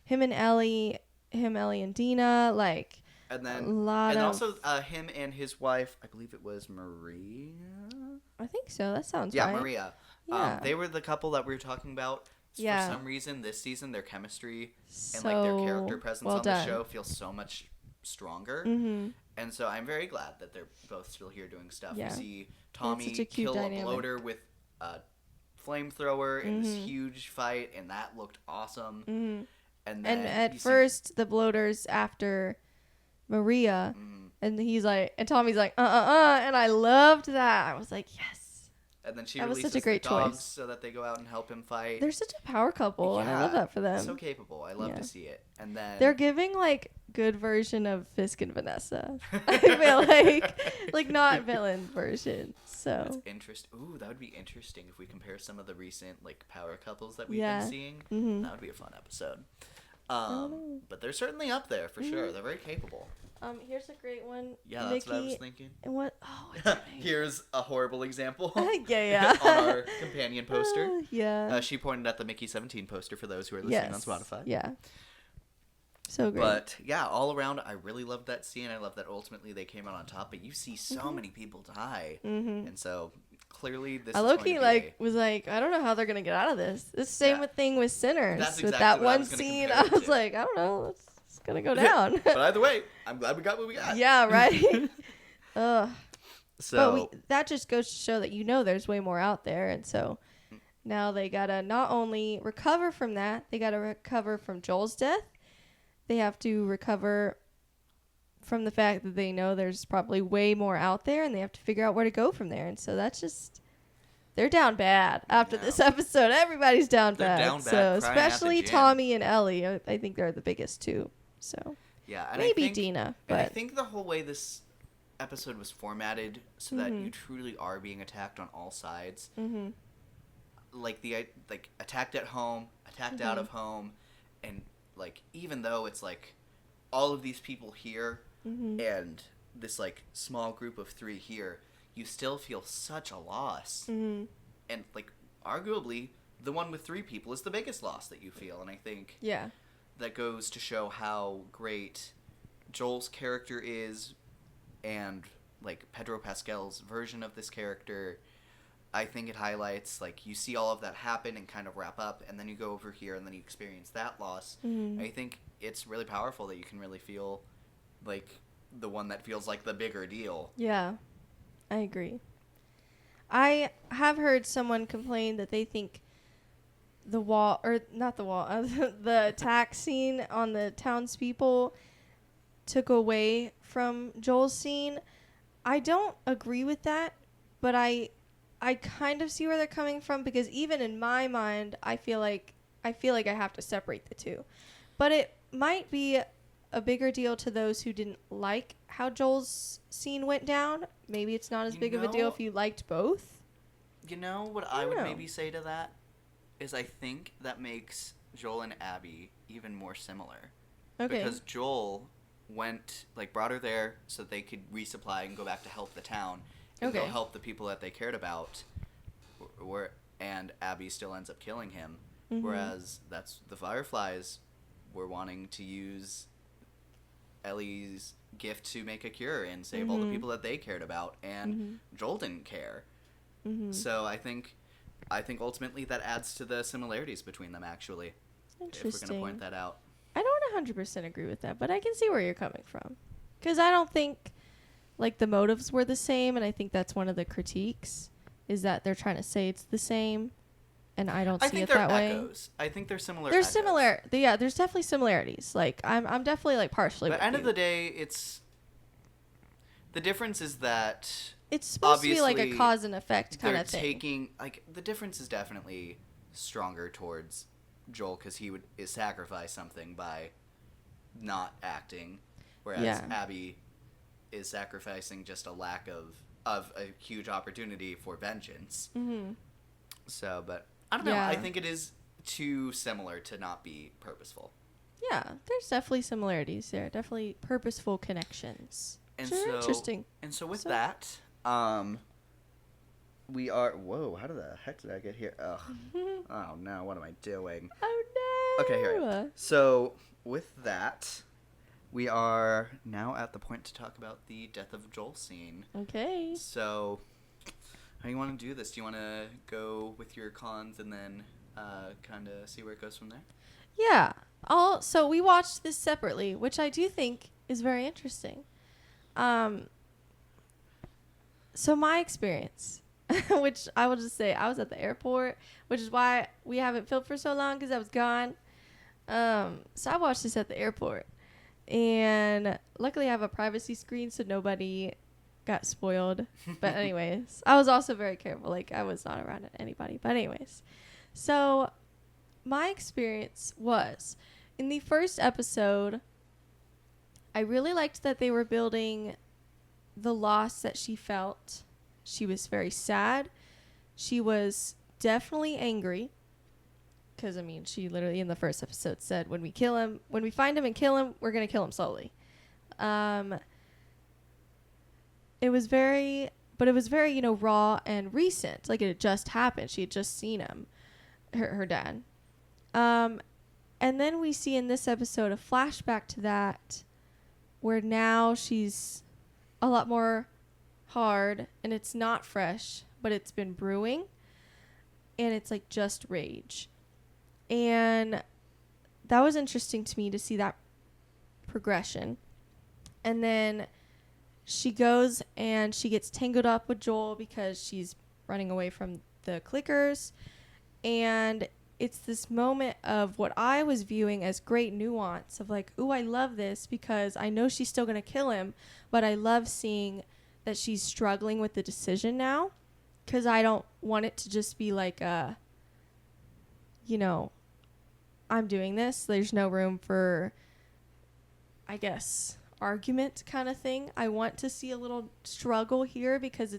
him and Ellie, Ellie and Dina. Like, And then, a lot and of- also him and his wife, I believe it was Maria. I think so. That sounds Yeah, right. Maria. Yeah. They were the couple that we were talking about. Yeah. For some reason, this season, their chemistry and So like their character presence well on done. the show feels so much stronger. Mm-hmm. And so I'm very glad that they're both still here doing stuff. Yeah. We see Tommy such a cute kill dynamic. a bloater with a flamethrower in this Mhm. huge fight, and that looked awesome. Mm-hmm. And then And at you see- first, the bloaters after Maria, Mhm. and he's like, and Tommy's like, and I loved that. I was like, yes. And then she That was releases such a great the dogs choice. so that they go out and help him fight. They're such a power couple, and I love Yeah, that for them. So capable. I love Yeah. to see it. And then They're giving like good version of Fisk and Vanessa. I feel like not villain version. So That's interesting. Ooh, that would be interesting if we compare some of the recent like power couples that we've Yeah. been seeing. Mhm. That would be a fun episode. know. But they're certainly up there for sure. They're very capable. here's a great one. Yeah, that's what I was Mickey- thinking. And what? Oh, what's her name? Here's a horrible example yeah. on our companion poster. Yeah. She pointed at the Mickey 17 poster for those who are listening on Spotify. Yeah. So great. But yeah, all around, I really loved that scene. I love that ultimately they came out on top. But you see so many people die, and so clearly this. I is low going key to be like was like, I don't know how they're gonna get out of this. It's the same Yeah. with thing with Sinners. That's with exactly that what I one was gonna scene, compare I it was to. like, I don't know, it's gonna go down. But either way, I'm glad we got what we got. Yeah, right. Ugh. So That just goes to show that there's way more out there, and so now they gotta not only recover from that, they gotta recover from Joel's death. They have to recover from the fact that they know there's probably way more out there, and they have to figure out where to go from there. And so that's just they're down bad after Yeah. this episode. Everybody's down They're bad. down bad, So crying at the especially gym. Tommy and Ellie, I think they're the biggest two. So yeah, and maybe I think, Dina, And I but think the whole way this episode was formatted so that Mm-hmm. you truly are being attacked on all sides. Mhm. Like like attacked at home, attacked out of home, and like even though it's like all of these people here and this like small group of 3 here, you still feel such a loss. Mhm. And like arguably the one with 3 people is the biggest loss that you feel, and I think yeah. that goes to show how great Joel's character is and like Pedro Pascal's version of this character. I think it highlights like you see all of that happen and kind of wrap up, and then you go over here and then you experience that loss. I think it's really powerful that you can really feel like the one that feels like the bigger deal. Yeah, I agree. I have heard someone complain that they think the wall, or not the wall, the attack scene on the townspeople took away from Joel's scene. I don't agree with that, but I kind of see where they're coming from, because even in my mind, I feel like I have to separate the two. But it might be a bigger deal to those who didn't like how Joel's scene went down. Maybe it's not as You big of a deal know- if you liked both. You know what I don't would know. maybe say to that is I think that makes Joel and Abby even more similar. Okay. Because Joel brought her there so that they could resupply and go back to help the town and go Okay. help the people that they cared about. And Abby still ends up killing him. Mhm. Whereas that's the Fireflies were wanting to use Ellie's gift to make a cure and save all the people that they cared about, and Joel didn't care. So I think ultimately that adds to the similarities between them, actually. If we're Interesting. going to point that out. I don't 100% agree with that, but I can see where you're coming from. Because I don't think, like, the motives were the same, and I think that's one of the critiques, is that they're trying to say it's the same, and I don't I see think it they're that way. echoes. I think they're similar. There's echoes. similar, yeah, there's definitely similarities. Like, I'm definitely, like, partially But with end you. of the day, it's... The difference is that It's supposed to be like a obviously cause and effect kind they're of thing. taking... Like, the difference is definitely stronger towards Joel, because he is sacrifice something by not acting, whereas Yeah. Abby is sacrificing just a lack of a huge opportunity for vengeance. So, but I don't know. Yeah. I think it is too similar to not be purposeful. Yeah, there's definitely similarities there. Definitely purposeful connections. And Sure, so, interesting. And so with So- that, we are. Whoa! How the heck did I get here? Ugh. Oh no! What am I doing? Oh no. Okay, here I am. So with that, we are now at the point to talk about the death of Joel scene. Okay. So, how do you want to do this? Do you want to go with your cons and then kind of see where it goes from there? Yeah. So we watched this separately, which I do think is very interesting. So my experience, which I will just say, I was at the airport, which is why we haven't filmed for so long, because I was gone. So I watched this at the airport, and luckily I have a privacy screen, so nobody got spoiled. But anyways, I was also very careful. Like, I was not around anybody. But anyways, so my experience was, in the first episode, I really liked that they were building the loss that she felt. She was very sad. She was definitely angry. Because, I mean, she literally in the first episode said, when we find him and kill him, we're going to kill him slowly. It was very, raw and recent. Like, it had just happened. She had just seen him, her dad. And then we see in this episode a flashback to that, where now she's a lot more hard, and it's not fresh, but it's been brewing, and it's like just rage. And that was interesting to me to see that progression. And then she goes and she gets tangled up with Joel because she's running away from the clickers, and it's this moment of what I was viewing as great nuance of like, ooh, I love this because I know she's still going to kill him, but I love seeing that she's struggling with the decision now, because I don't want it to just be like I'm doing this. There's no room for, I guess, argument kind of thing. I want to see a little struggle here, because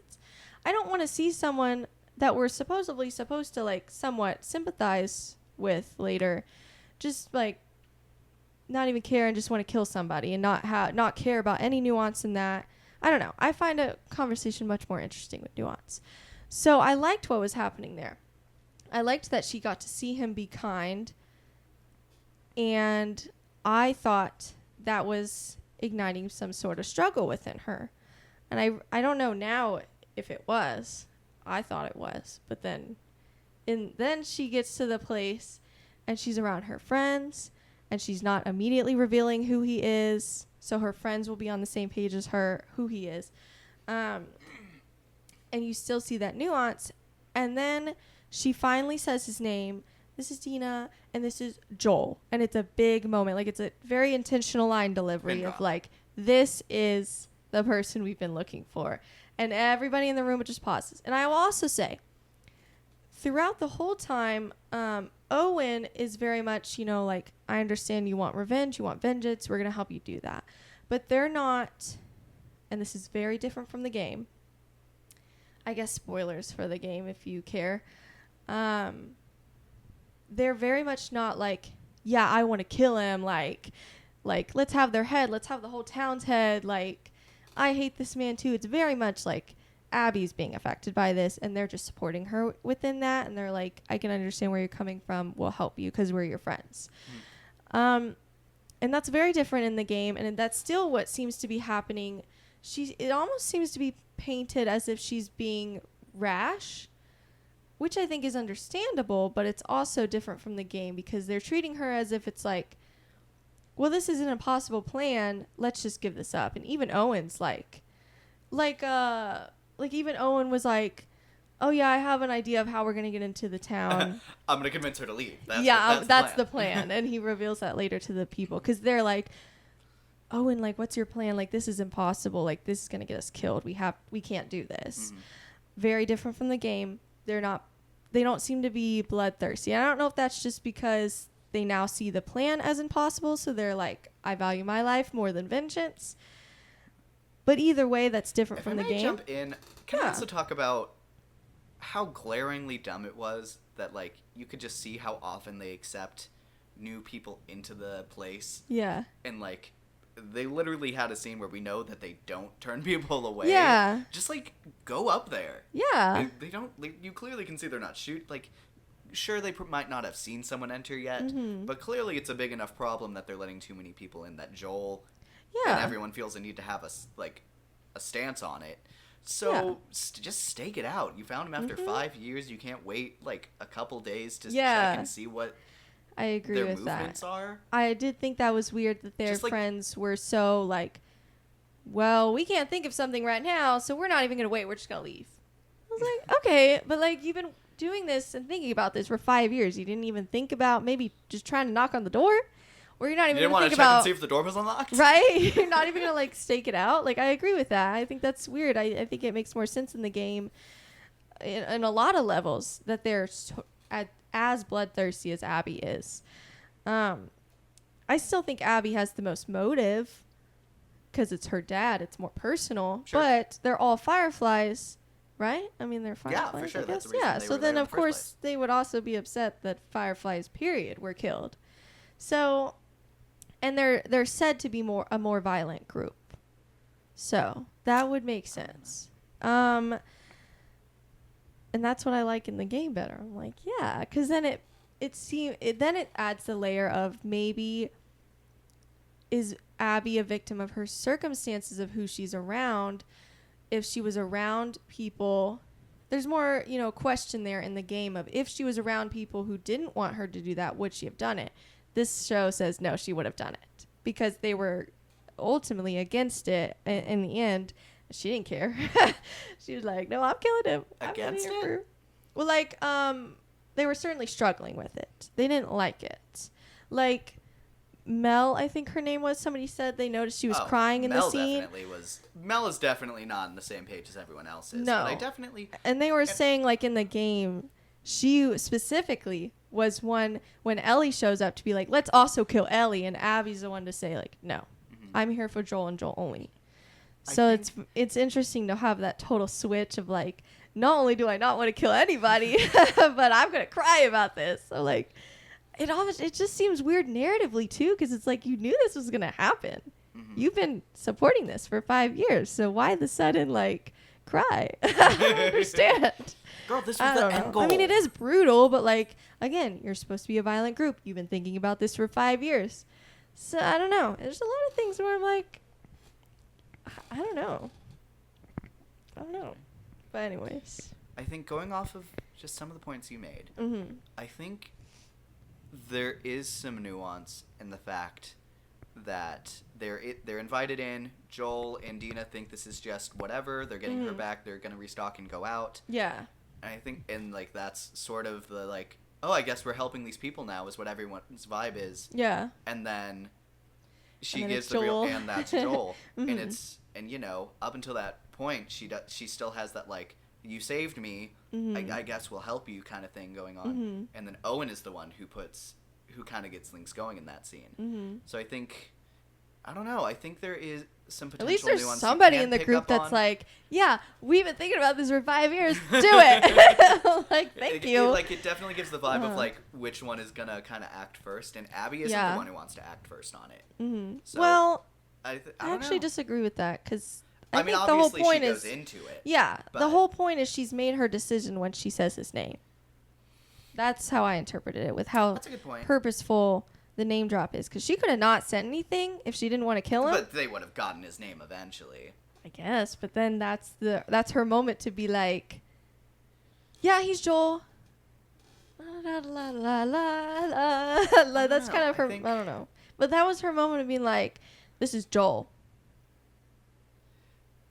I don't want to see someone that we're supposedly supposed to like somewhat sympathize with later just like not even care and just want to kill somebody and not care about any nuance in that. I don't know. I find a conversation much more interesting with nuance. So I liked what was happening there. I liked that she got to see him be kind, and I thought that was igniting some sort of struggle within her. And I don't know now if it was. I thought it was. But then she gets to the place and she's around her friends, and she's not immediately revealing who he is, so her friends will be on the same page as her, who he is. And you still see that nuance. And then she finally says his name. This is Dina, and this is Joel. And it's a big moment. Like, it's a very intentional line delivery of like, this is the person we've been looking for. And everybody in the room just pauses. And I will also say, throughout the whole time, Owen is very much, like, I understand you want revenge, you want vengeance, we're going to help you do that. But they're not, and this is very different from the game. I guess spoilers for the game if you care. They're very much not like, yeah, I want to kill him. Like, let's have their head. Let's have the whole town's head. Like, I hate this man too. It's very much like Abby's being affected by this, and they're just supporting her within that. And they're like, I can understand where you're coming from. We'll help you because we're your friends. And that's very different in the game, and that's still what seems to be happening. It almost seems to be painted as if she's being rash, which I think is understandable, but it's also different from the game because they're treating her as if it's like, well, this is an impossible plan. Let's just give this up. And even Owen's like even Owen was like, oh yeah, I have an idea of how we're gonna get into the town. I'm gonna convince her to leave. That's the plan. And he reveals that later to the people because they're like, Owen, like, what's your plan? Like, this is impossible. Like, this is gonna get us killed. We can't do this. Mm-hmm. Very different from the game. They don't seem to be bloodthirsty. I don't know if that's just because they now see the plan as impossible, so they're like, I value my life more than vengeance. But either way, that's different from the game. Jump in, can I also talk about how glaringly dumb it was that, like, you could just see how often they accept new people into the place. Yeah. And, like, they literally had a scene where we know that they don't turn people away. Yeah. Just, like, go up there. Yeah. They don't, you clearly can see they're not like, sure, they might not have seen someone enter yet, but clearly it's a big enough problem that they're letting too many people in that Joel and everyone feels a need to have a stance on it. So just stake it out. You found him after 5 years. You can't wait like a couple days to check and see what I agree their with movements that. are. I did think that was weird that their friends were so like, well, we can't think of something right now, so we're not even gonna wait. We're just gonna leave. I was like, okay, but like you've been doing this and thinking about this for 5 years. You didn't even think about maybe just trying to knock on the door, or you're not even didn't gonna want to think check about and see if the door was unlocked, right? You're not even gonna like stake it out. Like I agree with that. I think that's weird. I think it makes more sense in the game, in a lot of levels, that they're as bloodthirsty as Abby is. I still think Abby has the most motive because it's her dad. It's more personal, but they're all Fireflies. Right? I mean, they're Fireflies. Yeah, for sure. I That's guess. the reason they So were then, there in of the first course, place. they would also be upset that Fireflies, period, were killed. So, and they're said to be a more violent group. So that would make sense. And that's what I like in the game better. I'm like, yeah, because then it adds the layer of maybe is Abby a victim of her circumstances of who she's around. If she was around people, there's more, question there in the game of if she was around people who didn't want her to do that, would she have done it? This show says no, she would have done it because they were ultimately against it in the end. She didn't care. She was like, no, I'm killing him. Against it? Well, like, they were certainly struggling with it. They didn't like it. Like, Mel, I think her name was. Somebody said they noticed she was crying in the scene. Mel is definitely not on the same page as everyone else is. No. But I definitely... And they were saying, like, in the game, she specifically was one when Ellie shows up to be like, let's also kill Ellie. And Abby's the one to say, like, no, I'm here for Joel and Joel only. So it's interesting to have that total switch of, like, not only do I not want to kill anybody, but I'm going to cry about this. So, like... It just seems weird narratively, too, because it's like you knew this was going to happen. Mm-hmm. You've been supporting this for 5 years, so why the sudden, like, cry? I don't understand. Girl, this was the end goal. I mean, it is brutal, but, like, again, you're supposed to be a violent group. You've been thinking about this for 5 years. So, I don't know. There's a lot of things where I'm like, I don't know. But anyways. I think going off of just some of the points you made, I think... there is some nuance in the fact that they're invited in. Joel and Dina think this is just whatever. They're getting her back. They're going to restock and go out. Yeah. And I think, and like that's sort of the like, oh, I guess we're helping these people now is what everyone's vibe is. Yeah. And then she and gives the real, and that's Joel. And up until that point, she still has that like, you saved me, I guess we'll help you kind of thing going on. And then Owen is the one who kind of gets things going in that scene. So I think, I don't know, I think there is some potential nuance. At least there's somebody in the group that's like, yeah, we've been thinking about this for 5 years. Do it. Like, thank you. It definitely gives the vibe of like which one is going to kind of act first. And Abby isn't the one who wants to act first on it. So well, I actually disagree with that because I mean, think the whole obviously point she goes is, into it. Yeah, but the whole point is she's made her decision when she says his name. That's how I interpreted it, with how that's a good point. purposeful the name drop is, because she could have not said anything if she didn't want to kill him. But they would have gotten his name eventually. I guess, but then that's her moment to be like, yeah, he's Joel. La, la, la, la, la, la. That's know, kind of I her. think- I don't know, but that was her moment of being like, this is Joel.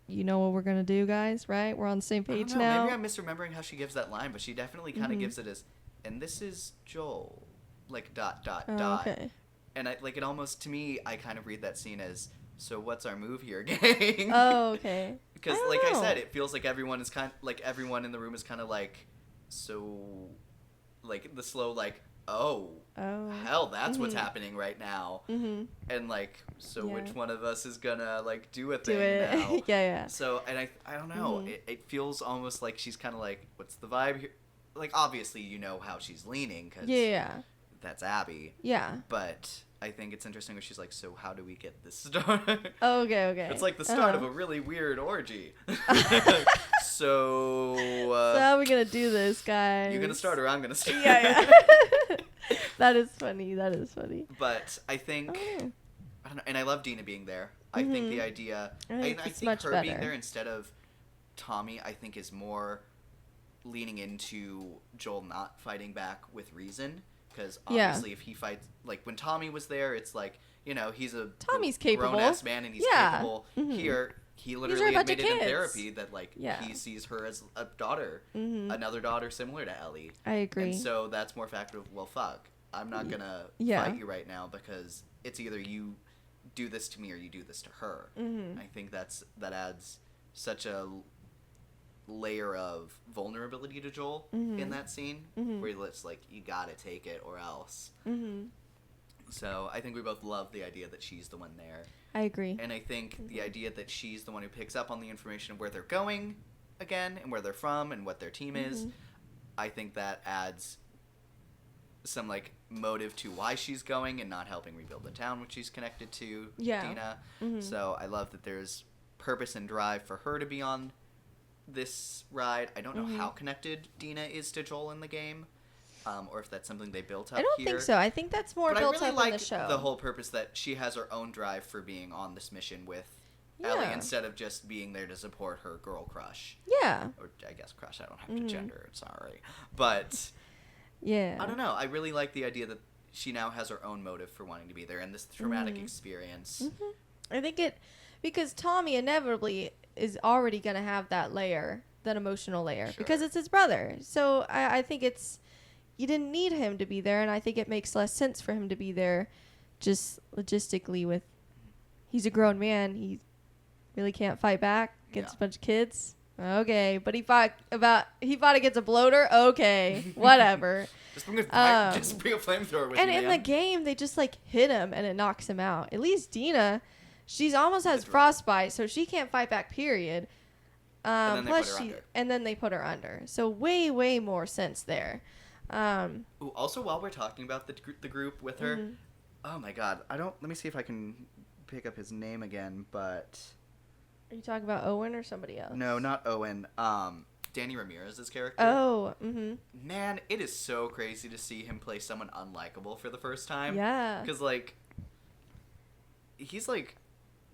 You know what we're gonna do, guys, right? We're on the same I don't page know, now. maybe I'm misremembering how she gives that line, but she definitely kind of Mhm. gives it as, and this is Joel, like dot dot Oh, dot. okay. And I like it almost to me. I kind of read that scene as, so what's our move here, gang? Oh, okay. Because I like don't I said, know. it feels like everyone is everyone in the room is kind of like, so, like the slow like, oh, Oh. hell, that's what's Mhm. happening right now. Mm-hmm. And like, so Yeah. which one of us is gonna like do a Do thing it. now? Yeah, yeah. So, and I don't know. Mhm. It feels almost like she's kind of like, what's the vibe here? Like, obviously, you know how she's leaning because Yeah. that's Abby. Yeah. But I think it's interesting when she's like, so how do we get this started? Oh, okay, okay. It's like the start of Uh-huh. a really weird orgy. So, So how are we gonna do this, guys? you're gonna start or I'm gonna start. Yeah, yeah. That is funny. That is funny. But I think Oh. I don't know, and I love Dina being there. I think the Mhm. idea, I and think I it's think much her being better. there instead of Tommy, I think is more leaning into Joel not fighting back with reason. Because Yeah. obviously, if he fights, like when Tommy was there, it's like, you know, he's a Tommy's capable. grown ass man and he's Yeah. capable. Mhm. Here, he her literally bunch of admitted in kids. therapy that like Yeah. he sees her as a daughter, Mhm. another daughter similar to Ellie. I agree. And so that's more factor of, well, fuck, I'm not gonna Yeah. fight you right now because it's either you do this to me or you do this to her. Mhm. I think that adds such a layer of vulnerability to Joel Mhm. in that scene Mhm. where it's like, you gotta take it or else. Mhm. So I think we both love the idea that she's the one there. I agree. And I think the idea that she's the one who picks up on the information of where they're going again and where they're from and what their team is, Mhm. I think that adds some like motive to why she's going and not helping rebuild the town, which she's connected to Yeah. Dina. Mhm. So I love that there's purpose and drive for her to be on this ride. I don't know Mhm. how connected Dina is to Joel in the game, or if that's something they built up I don't here. think so. I think that's more But I built really up like in the show. the whole purpose that she has her own drive for being on this mission with Ellie Yeah. instead of just being there to support her girl crush. Yeah. Or I guess crush, I don't have Mhm. to gender it, sorry. But Yeah. I don't know. I really like the idea that she now has her own motive for wanting to be there and this traumatic Mhm. experience. Mhm. I think because Tommy inevitably is already going to have that layer, that emotional layer, because Sure. it's his brother. So I think you didn't need him to be there, and I think it makes less sense for him to be there just logistically he's a grown man. He really can't fight back against Yeah. a bunch of kids. Okay, but he fought against a bloater. Okay, whatever. Just bring a Um, flamethrower with And you, in man. the game, they just like hit him and it knocks him out. At least Dina, she's almost has Good frostbite, so she can't fight back. Period. then they Plus put her under. and then they put her under. So way more sense there. Ooh, also, while we're talking about the group with her, Mhm. oh my god, let me see if I can pick up his name again, but Are you talking about Owen or somebody else? no, not Owen. Danny Ramirez's character. Oh, mm-hmm. Man, it is so crazy to see him play someone unlikable for the first time. Yeah. Because, like, he's, like,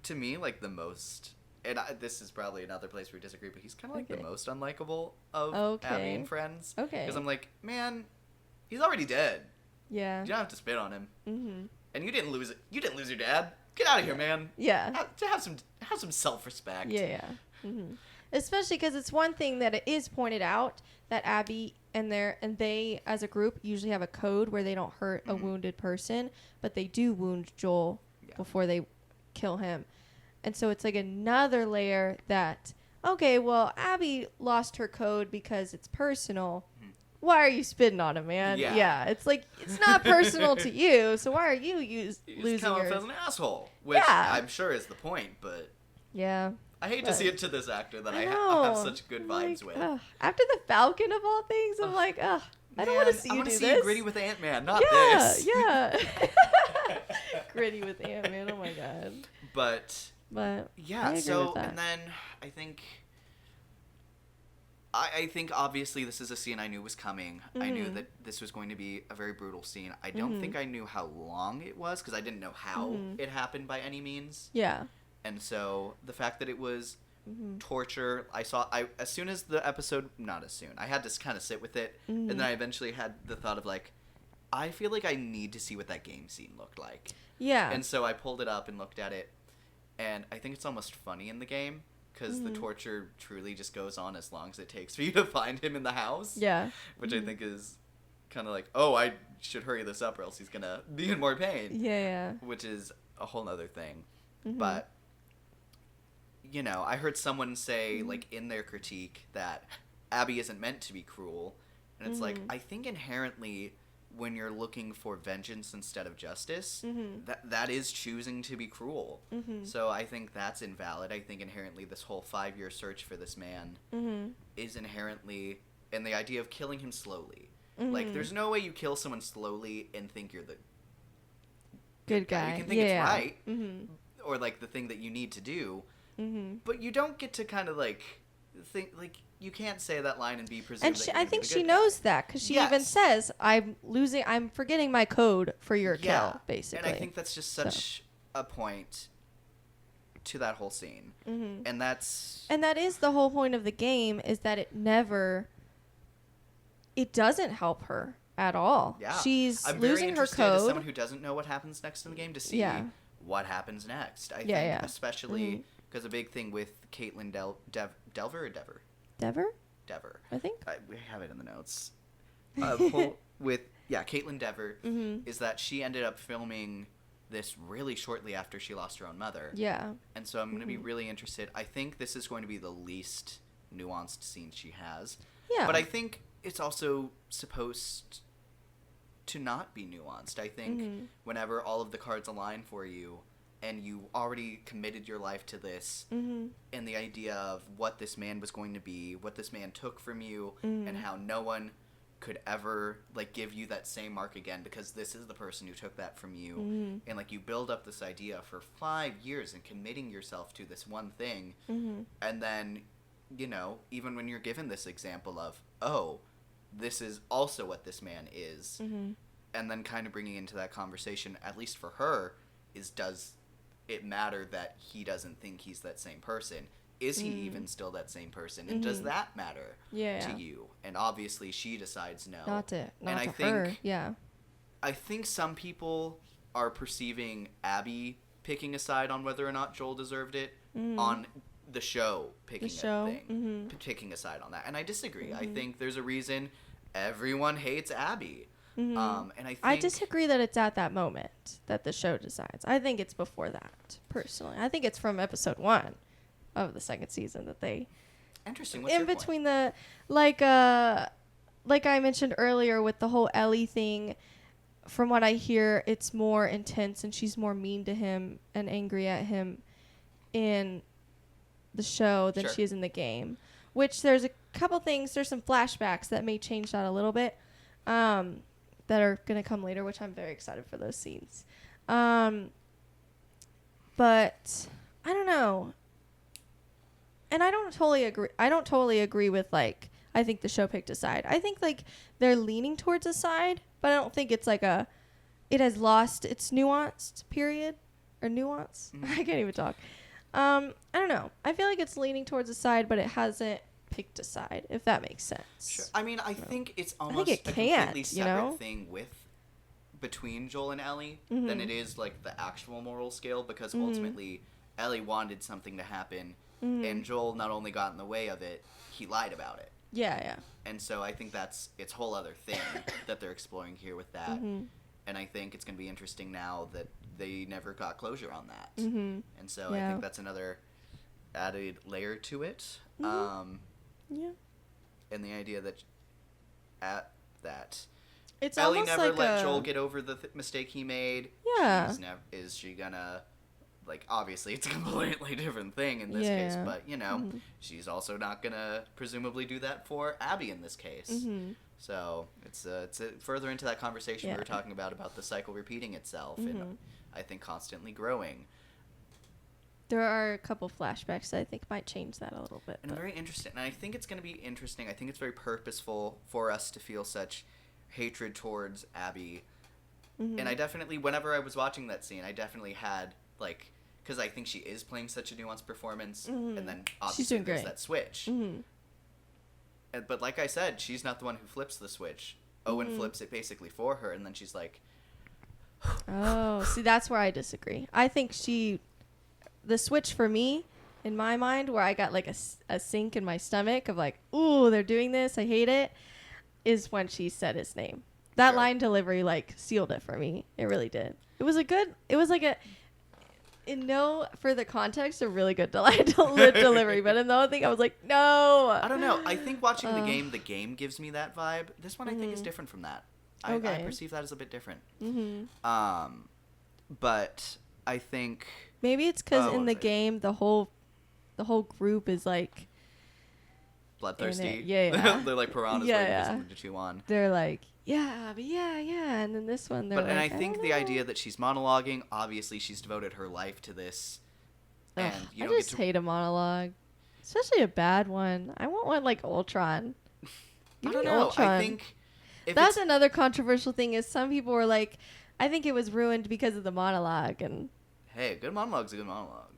to me, like, the most... And this is probably another place where we disagree, but he's kind of, like, Okay. the most unlikable of Okay. Abby and Friends. Okay. Because I'm like, man, he's already dead. Yeah. You don't have to spit on him. Mm-hmm. And you didn't lose it. You didn't lose your dad. Get out of here, man. Yeah. Have some self-respect. Yeah. Mm-hmm. Especially because it's one thing that it is pointed out that Abby and they as a group usually have a code where they don't hurt a wounded person, but they do wound Joel Yeah. before they kill him. And so it's like another layer that, okay, well, Abby lost her code because it's personal. Why are you spitting on him, man? Yeah. It's like, it's not personal to you, so why are you You just losing come off yours? as an asshole. Which Yeah. I'm sure is the point, but Yeah. I hate to But- see it to this actor that I, know. have such good vibes Like, with. ugh. After the Falcon of all things, I'm like, ugh, I don't want to see I you wanna do see this. you gritty with Ant-Man, not yeah, this. yeah. Gritty with Ant-Man, oh my god. But, But, I agree with that. and then I think I think obviously this is a scene I knew was coming. I knew that this was going to be a very brutal scene. I don't think I knew how long it was because I didn't know how it happened by any means. Yeah. And so the fact that it was torture, as soon as the episode, not as soon, I had to kind of sit with it. And then I eventually had the thought of like, I feel like I need to see what that game scene looked like. Yeah. And so I pulled it up and looked at it. And I think it's almost funny in the game because the torture truly just goes on as long as it takes for you to find him in the house. Yeah. Which I think is kind of like, oh, I should hurry this up or else he's going to be in more pain. Yeah. Which is a whole other thing. But, you know, I heard someone say, like, in their critique that Abby isn't meant to be cruel. And it's like, I think inherently when you're looking for vengeance instead of justice, that is choosing to be cruel. So I think that's invalid. I think inherently this whole 5-year search for this man is inherently, and the idea of killing him slowly. Like, there's no way you kill someone slowly and think you're the Good guy. You can think it's right, or like the thing that you need to do, but you don't get to kind of like think like you can't say that line and be presumed. And that she, you're I gonna be think the she good guy. knows that because she even Yes. says, I'm forgetting my code for your kill," basically. And I think that's just such a point to that whole scene, and that's And that is the whole point of the game, is that it doesn't help her at all. yeah. She's I'm very losing her interested as code. someone who doesn't know what happens next in the game to see Yeah. what happens next. I think Yeah. especially because a big thing with Caitlin Delver or Dever. Dever. I think. We have it in the notes. With Caitlin Dever is that she ended up filming this really shortly after she lost her own mother. Yeah. And so I'm going to be really interested. I think this is going to be the least nuanced scene she has. Yeah. But I think it's also supposed to not be nuanced. I think whenever all of the cards align for you and you already committed your life to this and the idea of what this man was going to be, what this man took from you, and how no one could ever like give you that same mark again because this is the person who took that from you, and like you build up this idea for 5 years and committing yourself to this one thing, and then, you know, even when you're given this example of, oh, this is also what this man is, and then kind of bringing into that conversation, at least for her, is does it matter that he doesn't think he's that same person? Is he even still that same person? And does that matter to you? And obviously she decides no. Not to I her. think, Yeah. I think some people are perceiving Abby picking a side on whether or not Joel deserved it on the show picking picking a side on that. And I disagree. I think there's a reason everyone hates Abby. And I disagree that it's at that moment that the show decides. I think it's before that, personally. I think it's from episode 1 of the second season that they... Interesting. What's in your point? between the... Like I mentioned earlier with the whole Ellie thing, from what I hear, it's more intense and she's more mean to him and angry at him in the show than she is in the game. Which there's a couple things, there's some flashbacks that may change that a little bit. That are going to come later, which I'm very excited for those scenes. But I don't know. And I don't totally agree with, like, I think the show picked a side. I think, like, they're leaning towards a side, but I don't think it's like it has lost its nuanced period or nuance. I can't even talk. I don't know. I feel like it's leaning towards a side, but it hasn't picked a side, if that makes sense. Sure. I mean, I think it's almost it a can't, completely separate thing between Joel and Ellie than it is like the actual moral scale, because ultimately Ellie wanted something to happen and Joel not only got in the way of it, he lied about it. Yeah. And so I think it's a whole other thing that they're exploring here with that. And I think it's going to be interesting now that they never got closure on that. And so I think that's another added layer to it. Yeah. And the idea that It's Ellie almost never like let Joel get over the mistake he made. Yeah. Is she gonna, like, obviously it's a completely different thing in this case, but, you know, she's also not gonna presumably do that for Abby in this case. So it's further into that conversation we were talking about the cycle repeating itself and I think constantly growing. There are a couple flashbacks that I think might change that a little bit. And but- very interesting. And I think it's going to be interesting. I think it's very purposeful for us to feel such hatred towards Abby. Mm-hmm. And I definitely, whenever I was watching that scene, I definitely had, like, because I think she is playing such a nuanced performance. Mhm. And then She's obviously doing there's great. that switch. Mhm. But like I said, she's not the one who flips the switch. Owen Mhm. flips it basically for her, and then she's like, Oh, see, that's where I disagree. I think the switch for me, in my mind, where I got like a sink in my stomach of like, ooh, they're doing this, I hate it, is when she said his name. That Sure. line delivery like sealed it for me. It really did. It was in no further context, a really good delivery. But in the whole thing, I was like, no. I don't know. I think watching the game gives me that vibe. This one I think is different from that. I Okay. perceive that as a bit different. Mm-hmm. But I think Maybe it's because what in the was I- game, the whole group is like, bloodthirsty. Yeah. They're like piranhas Yeah, waiting yeah. for someone to chew on. they're like, yeah, but yeah, and then this one, they're But like, and I think don't the know. idea that she's monologuing, obviously she's devoted her life to this, Ugh, and you I don't just get to. hate a monologue, especially a bad one. I want one like Ultron. I Give don't me know. Ultron. I think if That's it's, another controversial thing. Is some people were like, I think it was ruined because of the monologue, and hey, a good monologue's a good monologue.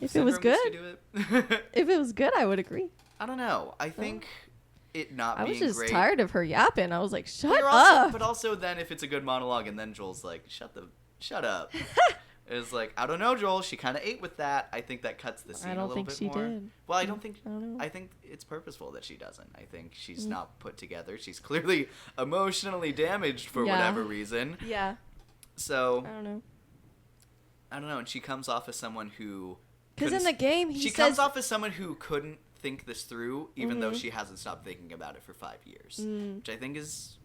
if it was Syndrome gets to good, do it. if it was good, I would agree. I don't know. I think it not I being was just great. tired of her yapping. I was like, shut But also, up. but also then if it's a good monologue and then Joel's like, shut up. It's like, I don't know, Joel. She kind of ate with that. I think that cuts the scene I a don't little think bit she more. did. Well, I don't think. I don't know. I think it's purposeful that she doesn't. I think she's not put together. She's clearly emotionally damaged for Yeah. whatever reason. Yeah, So I don't know. I don't know. And she comes off as someone who. Because in couldn't- the game, he she says, comes off as someone who couldn't think this through, even though Mhm. she hasn't stopped thinking about it for 5 years, which I think is.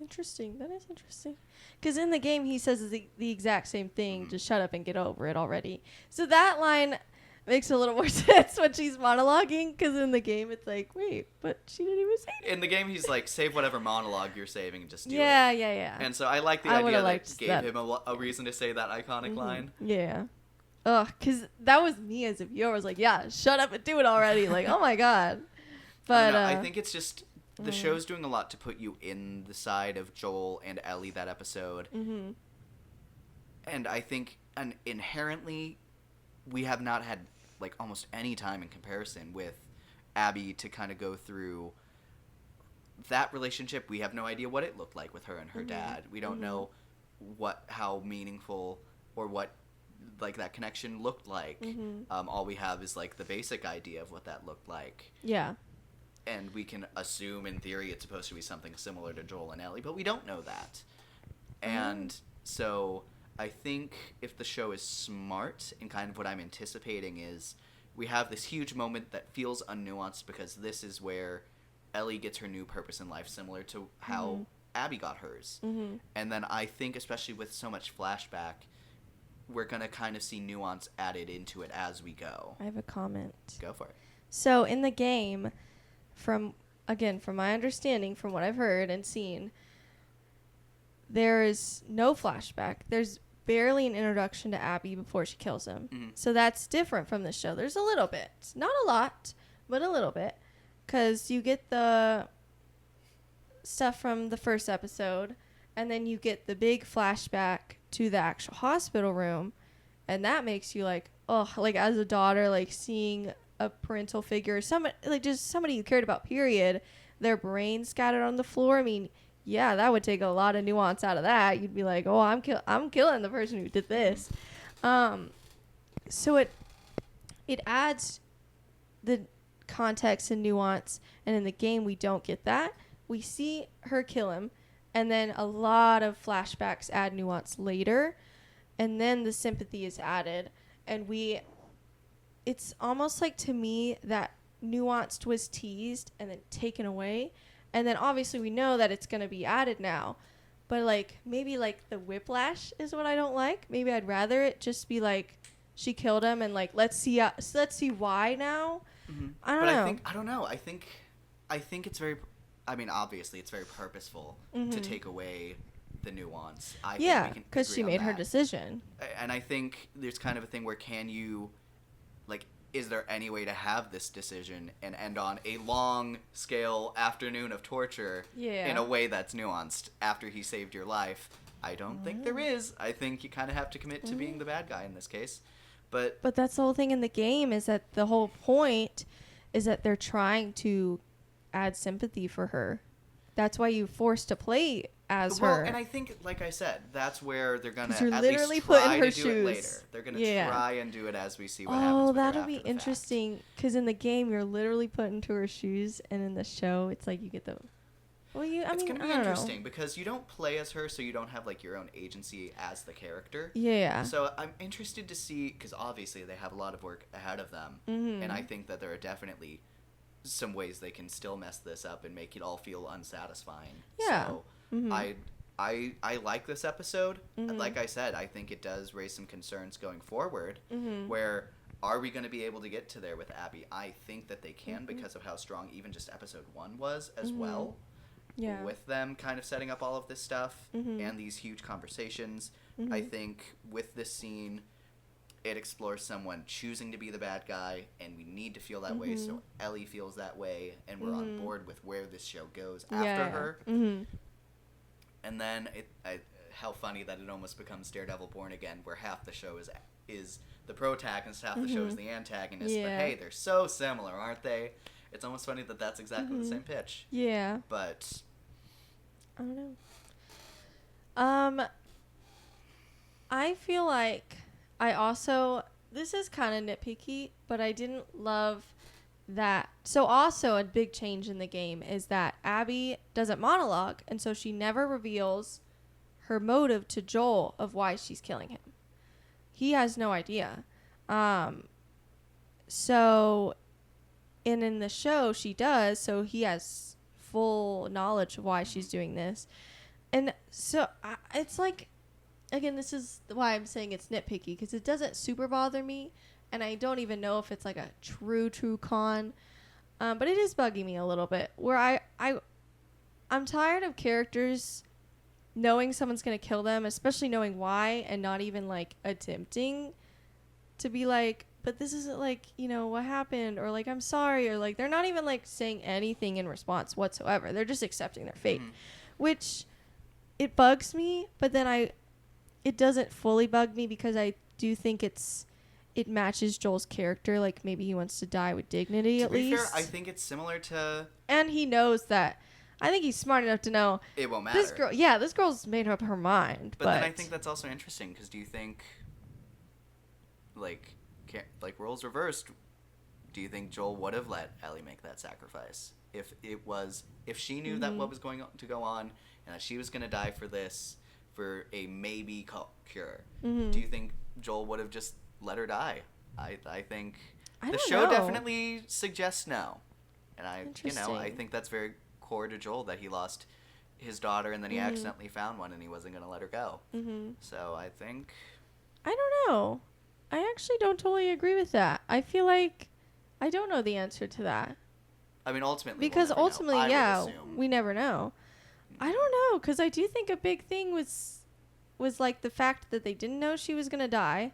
Interesting. That is interesting. Because in the game, he says the exact same thing. Just shut up and get over it already. So that line makes a little more sense when she's monologuing. Because in the game, it's like, wait, but she didn't even say it. In the game, he's like, save whatever monologue you're saving and just do it. Yeah. And so I like the I idea would've that liked gave that. him a reason to say that iconic line. Yeah. Ugh, because that was me as a viewer. I was like, yeah, shut up and do it already. Like, oh my God. I But don't know, I think it's just the show's doing a lot to put you in the side of Joel and Ellie that episode. Mm-hmm. And I think inherently we have not had like almost any time in comparison with Abby to kind of go through that relationship. We have no idea what it looked like with her and her dad. We don't know how meaningful or what like that connection looked like. All we have is like the basic idea of what that looked like. Yeah. And we can assume in theory it's supposed to be something similar to Joel and Ellie, but we don't know that. And so I think if the show is smart, and kind of what I'm anticipating is we have this huge moment that feels unnuanced because this is where Ellie gets her new purpose in life, similar to how Abby got hers. And then I think, especially with so much flashback, we're going to kind of see nuance added into it as we go. I have a comment. Go for it. So in the game, from my understanding, from what I've heard and seen, there is no flashback. There's barely an introduction to Abby before she kills him. So that's different from the show. There's a little bit. Not a lot, but a little bit. Because you get the stuff from the first episode, and then you get the big flashback to the actual hospital room, and that makes you like, oh, like as a daughter, like seeing a parental figure, just somebody you cared about, period, their brain scattered on the floor. I mean, yeah, that would take a lot of nuance out of that. You'd be like, oh, I'm killing the person who did this. So it adds the context and nuance, and in the game we don't get that. We see her kill him, and then a lot of flashbacks add nuance later, and then the sympathy is added, and it's almost like, to me, that nuanced was teased and then taken away, and then obviously we know that it's going to be added now, but like maybe like the whiplash is what I don't like. Maybe I'd rather it just be like she killed him and like let's see why now. I don't know. I don't know. I think it's very. I mean, obviously, it's very purposeful to take away the nuance. Yeah, because she made her decision. And I think there's kind of a thing where can you like, is there any way to have this decision and end on a long scale afternoon of torture Yeah. in a way that's nuanced after he saved your life? I don't think there is. I think you kind of have to commit to being the bad guy in this case. But that's the whole thing in the game, is that the whole point is that they're trying to add sympathy for her. That's why you forced to play as her. And I think, like I said, that's where they're gonna 'Cause you're at literally least put in try her to do it shoes. later. They're gonna Yeah. try and do it as we see what happens. Oh, with her that'll after be the fact. interesting. Because in the game, you're literally put into her shoes, and in the show, it's like you get the. Well, It's gonna be I don't interesting know. because you don't play as her, so you don't have like your own agency as the character. Yeah. So I'm interested to see, because obviously they have a lot of work ahead of them, Mm-hmm. and I think that there are definitely some ways they can still mess this up and make it all feel unsatisfying. Yeah. So Mhm. I like this episode. Mhm. Like I said, I think it does raise some concerns going forward. Mhm. Where are we going to be able to get to there with Abby? I think that they can Mm-hmm. because of how strong even just episode 1 was as well. Yeah. With them kind of setting up all of this stuff Mhm. and these huge conversations. Mm-hmm. I think with this scene, it explores someone choosing to be the bad guy, and we need to feel that way, Mm-hmm. so Ellie feels that way, and we're on board with where this show goes Yeah, after yeah. her. Mm-hmm. And then how funny that it almost becomes Daredevil Born Again, where half the show is the protagonist, half the show is the antagonist. But Mm-hmm. Yeah. hey, they're so similar, aren't they? It's almost funny that that's exactly the same pitch. Yeah. But I don't know. I feel like I also, this is kind of nitpicky, but I didn't love that. So also a big change in the game is that Abby doesn't monologue, and so she never reveals her motive to Joel of why she's killing him. He has no idea. So in the show she does, so he has full knowledge of why she's doing this. And so it's like, again, this is why I'm saying it's nitpicky, because it doesn't super bother me, and I don't even know if it's like a true con, but it is bugging me a little bit, where I'm tired of characters knowing someone's gonna kill them, especially knowing why, and not even like attempting to be like, but this isn't like, what happened, or like, I'm sorry, or like, they're not even like saying anything in response whatsoever. They're just accepting their fate, which it bugs me, but then it doesn't fully bug me, because I do think it matches Joel's character. Like, maybe he wants to die with dignity at least. fair, I think it's similar to And he knows that. I think he's smart enough to know it won't matter. this girl's made up her mind. But then I think that's also interesting, because do you think, like roles reversed, do you think Joel would have let Ellie make that sacrifice if she knew that what was going to go on, and that she was going to die for this, for a maybe cure? Do you think Joel would have just let her die? I think I the don't show know. definitely suggests no, and I Interesting. think that's very core to Joel, that he lost his daughter and then he accidentally found one and he wasn't going to let her go. So I think I don't know. I actually don't totally agree with that. I feel like I don't know the answer to that. I mean, ultimately, Because we'll never know. ultimately, I would yeah, assume. we never know. I don't know, because I do think a big thing was like the fact that they didn't know she was gonna die.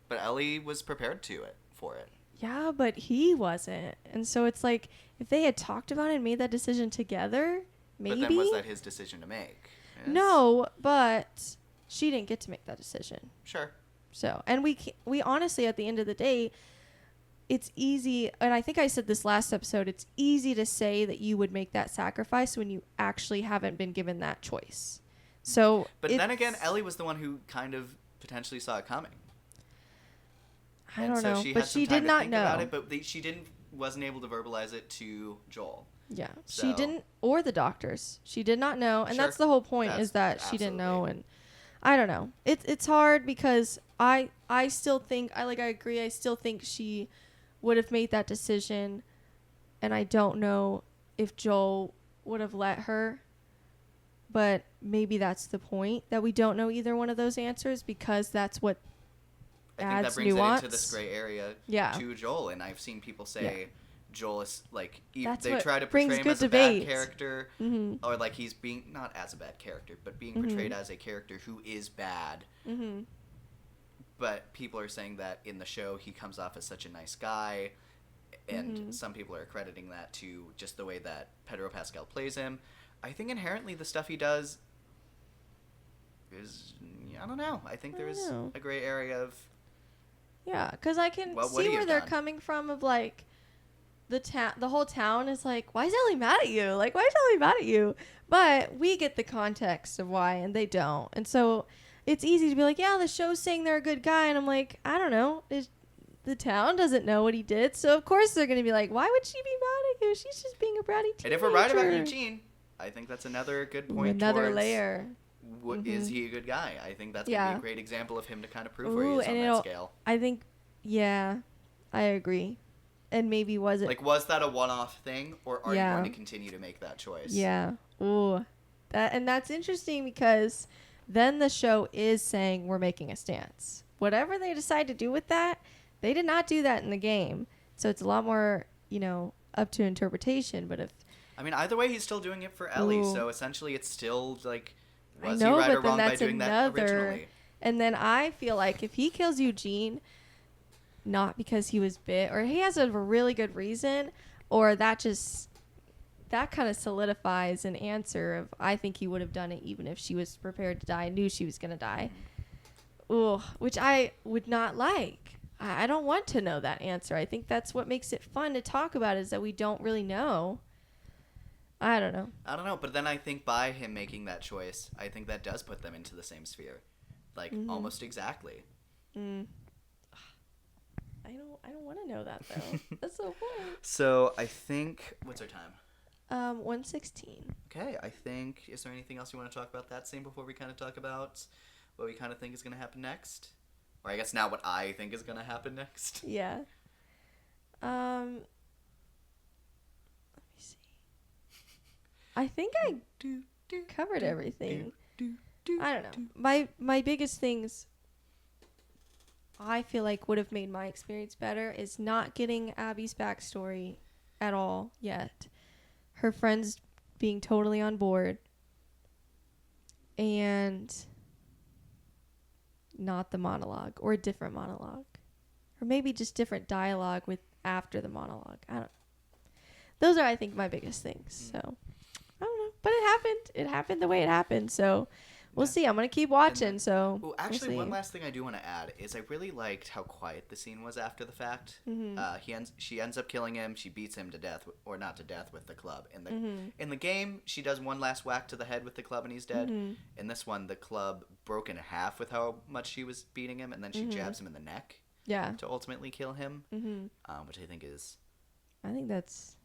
But Ellie was prepared for it. Yeah, but he wasn't, and so it's like, if they had talked about it and made that decision together, maybe. But then was that his decision to make? Yes. No, but she didn't get to make that decision. Sure. So, and we honestly, at the end of the day, it's easy, and I think I said this last episode, it's easy to say that you would make that sacrifice when you actually haven't been given that choice. So, But then again, Ellie was the one who kind of potentially saw it coming. I And don't so know, she but had some she time did to not think know. about it, but she wasn't able to verbalize it to Joel. Yeah, she So- didn't, or the doctors. She did not know, and Sure. that's the whole point, is that she didn't know, and I don't know. It's hard, because I still think, I agree, I still think she would have made that decision, and I don't know if Joel would have let her, but maybe that's the point, that we don't know either one of those answers, because that's what I think adds that brings nuance. it into this gray area Yeah. to Joel, and I've seen people say Joel is like That's they what try to brings portray him good as a debate. bad character, Mhm. or like he's being not as a bad character, but being portrayed as a character who is bad. but people are saying that in the show he comes off as such a nice guy, and some people are crediting that to just the way that Pedro Pascal plays him. I think inherently the stuff he does is, I don't know. I think there's a gray area of... Yeah, because I can What would see he where have they're done? coming from of, like, the whole town is like, why is Ellie mad at you? Like, why is Ellie mad at you? But we get the context of why, and they don't. And so it's easy to be like, yeah, the show's saying they're a good guy. And I'm like, I don't know. The town doesn't know what he did. So, of course, they're going to be like, why would she be mad at you? She's just being a bratty teenager. And if we're right about Eugene, I think that's another good point. Another towards layer. Is he a good guy? I think that's going to be a great example of him to kind of prove where he Ooh, is on and that scale. I think, yeah, I agree. And maybe was it... Like, was that a one-off thing, or are Yeah. you going to continue to make that choice? Yeah. Ooh. That's interesting because then the show is saying we're making a stance. Whatever they decide to do with that, they did not do that in the game. So it's a lot more, up to interpretation. But if... I mean, either way, he's still doing it for Ellie, Ooh. so essentially it's still, like, I was know, he right but or then wrong by that's doing that originally? And then I feel like if he kills Eugene, not because he was bit, or he has a really good reason, or that kind of solidifies an answer of, I think he would have done it even if she was prepared to die, knew she was going to die. Ooh, which I would not like. I don't want to know that answer. I think that's what makes it fun to talk about, is that we don't really know. I don't know. But then I think by him making that choice, I think that does put them into the same sphere. Like, almost exactly. I don't want to know that, though. That's so boring. So, I think... What's our time? 1:16. Okay, I think... Is there anything else you want to talk about that scene before we kind of talk about what we kind of think is going to happen next? Or I guess now what I think is going to happen next. Yeah. Let me see. I think I covered everything. I don't know. My biggest things I feel like would have made my experience better is not getting Abby's backstory at all yet. Her friends being totally on board. And not the monologue, or a different monologue. Or maybe just different dialogue with after the monologue. I don't know. Those are, I think, my biggest things. So, I don't know. But it happened. It happened the way it happened. So, we'll see. I'm going to keep watching. So, Well, actually, we'll one see. last thing I do want to add is I really liked how quiet the scene was after the fact. She ends up killing him. She beats him to death, or not to death, with the club. In the game, she does one last whack to the head with the club, and he's dead. In this one, the club broke in half with how much she was beating him, and then she jabs him in the neck Yeah. to ultimately kill him, which I think is... I think that's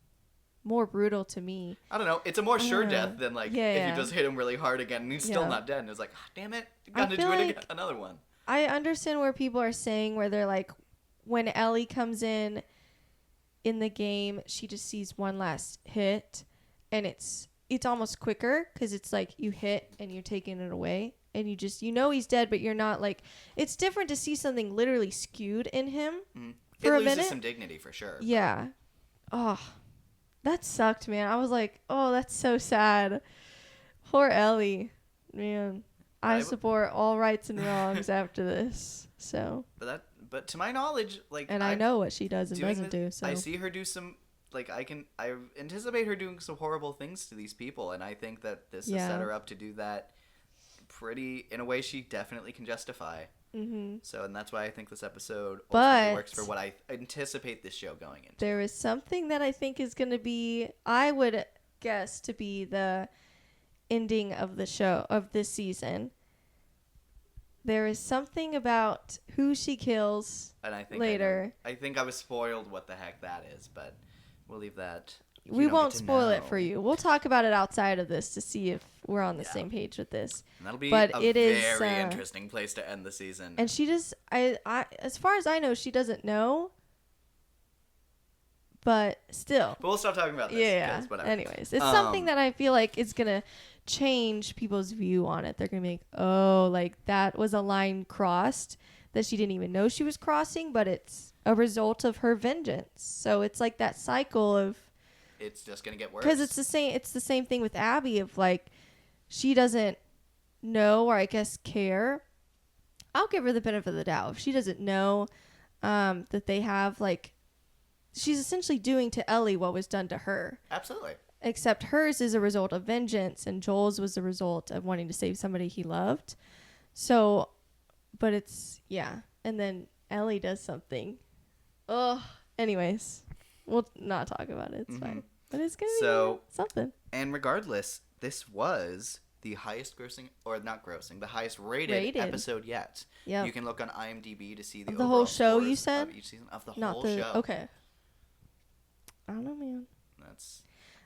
more brutal to me. I don't know. It's a more sure death than, like, Yeah, if yeah. you just hit him really hard again and he's still Yeah. not dead. And it's like, ah, damn it. I Got to feel do it like- again. Another one. I understand where people are saying where they're like, when Ellie comes in the game, she just sees one last hit, and it's almost quicker because it's like you hit and you're taking it away, and you know he's dead, but you're not like, it's different to see something literally skewed in him It for a loses minute. some dignity for sure. Yeah. Oh, that sucked, man. I was like, oh, that's so sad. Poor Ellie, man. I support all rights and wrongs after this. So, But to my knowledge, like, and I know what she does and doing doesn't do. So I see her do some, like, I anticipate her doing some horrible things to these people, and I think that this has set her up to do that in a way she definitely can justify. Mm-hmm. So, and that's why I think this episode ultimately works for what I anticipate this show going into. there is something that I think is going to be, I would guess, to be the ending of the show, of this season. There is something about who she kills And I think later. I think I was spoiled what the heck that is, but we'll leave that. We don't won't get to spoil it know. for you. We'll talk about it outside of this to see if we're on the same page with this. And that'll be But a it is, very interesting place to end the season. And she just, I, as far as I know, she doesn't know. But still. But we'll stop talking about this. Yeah. 'cause whatever. Anyways, it's something that I feel like is gonna change people's view on it. They're gonna be like, oh, like that was a line crossed that she didn't even know she was crossing, but it's a result of her vengeance. So it's like that cycle of, It's just gonna get worse. because it's the same thing with Abby of like, she doesn't know, or I guess care, I'll give her the benefit of the doubt. If she doesn't know that they have, like, she's essentially doing to Ellie what was done to her. Absolutely. Except hers is a result of vengeance, and Joel's was a result of wanting to save somebody he loved. So, but it's, yeah. And then Ellie does something. Ugh. Anyways, we'll not talk about it. It's fine. But it's going to be something. And regardless, this was the highest grossing, or not grossing, the highest rated episode yet. Yeah. You can look on IMDb to see the the whole show, scores you said? of each season of the Not whole the, show. okay. I don't know, man.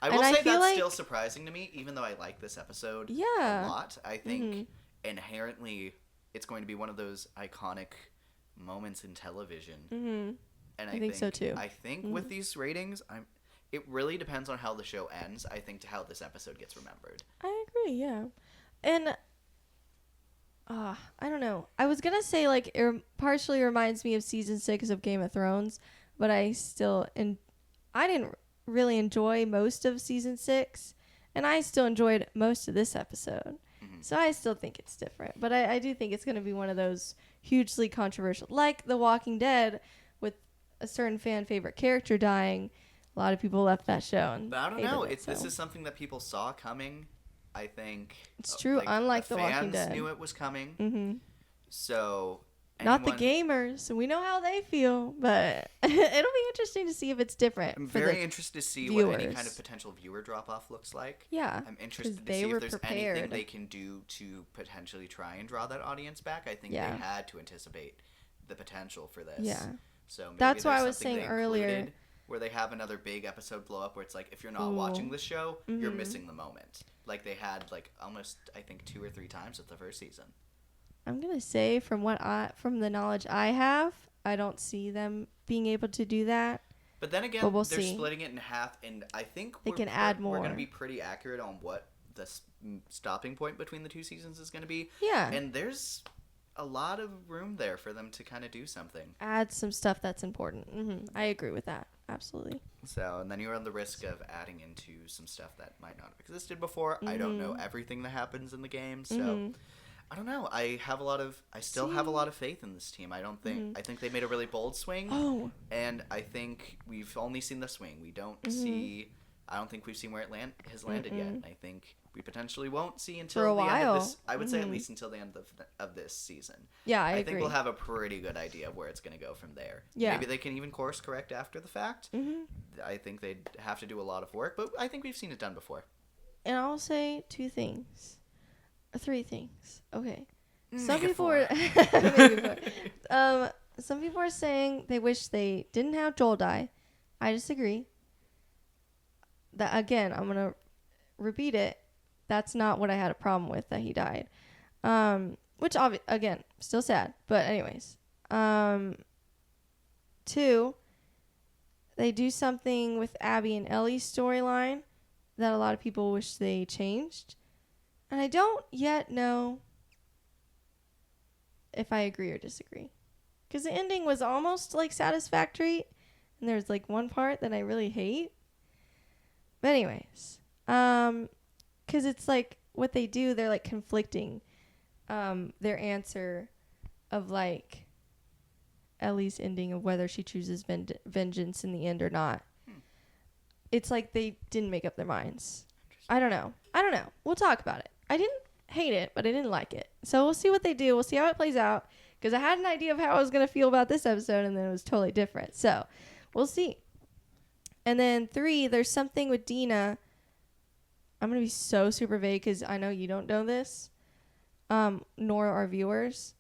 I will say that's still surprising to me, even though I like this episode a lot. I think inherently it's going to be one of those iconic moments in television. Mm-hmm. And I think so too. I think with these ratings, it really depends on how the show ends, I think, to how this episode gets remembered. I agree, yeah. And I don't know. I was going to say, like, it partially reminds me of season 6 of Game of Thrones, but I didn't really enjoy most of season 6, and I still enjoyed most of this episode. So I still think it's different, but I do think it's going to be one of those hugely controversial, like The Walking Dead, with a certain fan favorite character dying. A lot of people left that show. And but I don't know. This is something that people saw coming. I think it's true. Unlike The Walking Dead, fans knew it was coming. Mm-hmm. So not the gamers. We know how they feel, but it'll be interesting to see if it's different. I'm very interested to see viewers. What any kind of potential viewer drop off looks like. Yeah, I'm interested to see if there's anything they can do to potentially try and draw that audience back. I think they had to anticipate the potential for this. Yeah. So maybe that's why I was saying earlier, where they have another big episode blow up, where it's like, if you're not watching the show, you're missing the moment. Like they had, like, almost, I think, 2 or 3 times with the first season. I'm gonna say from the knowledge I have, I don't see them being able to do that. But then again, they're splitting it in half, and I think they can add more. We're gonna be pretty accurate on what the stopping point between the 2 seasons is gonna be. Yeah. And there's a lot of room there for them to kind of do something. Add some stuff that's important. I agree with that. Absolutely. So, and then you're on the risk of adding into some stuff that might not have existed before. I don't know everything that happens in the game, so I don't know. I still have a lot of faith in this team. I think they made a really bold swing. Oh. And I think we've only seen the swing. We don't see. I don't think we've seen where it has landed yet. And I think we potentially won't see until the end of this. I would say at least until the end of this season. Yeah, I agree. think we'll have a pretty good idea of where it's going to go from there. Yeah. Maybe they can even course correct after the fact. I think they'd have to do a lot of work, but I think we've seen it done before. And I'll say 2 things. 3 things. Okay. Some people are saying they wish they didn't have Joel die. I disagree. That again, I'm gonna repeat it. That's not what I had a problem with, that he died. Which again, still sad. But anyways, 2, they do something with Abby and Ellie's storyline that a lot of people wish they changed. And I don't yet know if I agree or disagree. Because the ending was almost, like, satisfactory. And there's, like, one part that I really hate. But anyways. Because it's, like, what they do, they're, like, conflicting. Their answer of, like, Ellie's ending of whether she chooses vengeance in the end or not. It's like they didn't make up their minds. I don't know. We'll talk about it. I didn't hate it, but I didn't like it. So we'll see what they do. We'll see how it plays out. Because I had an idea of how I was going to feel about this episode, and then it was totally different. So we'll see. And then 3, there's something with Dina. I'm going to be so super vague because I know you don't know this, nor our viewers.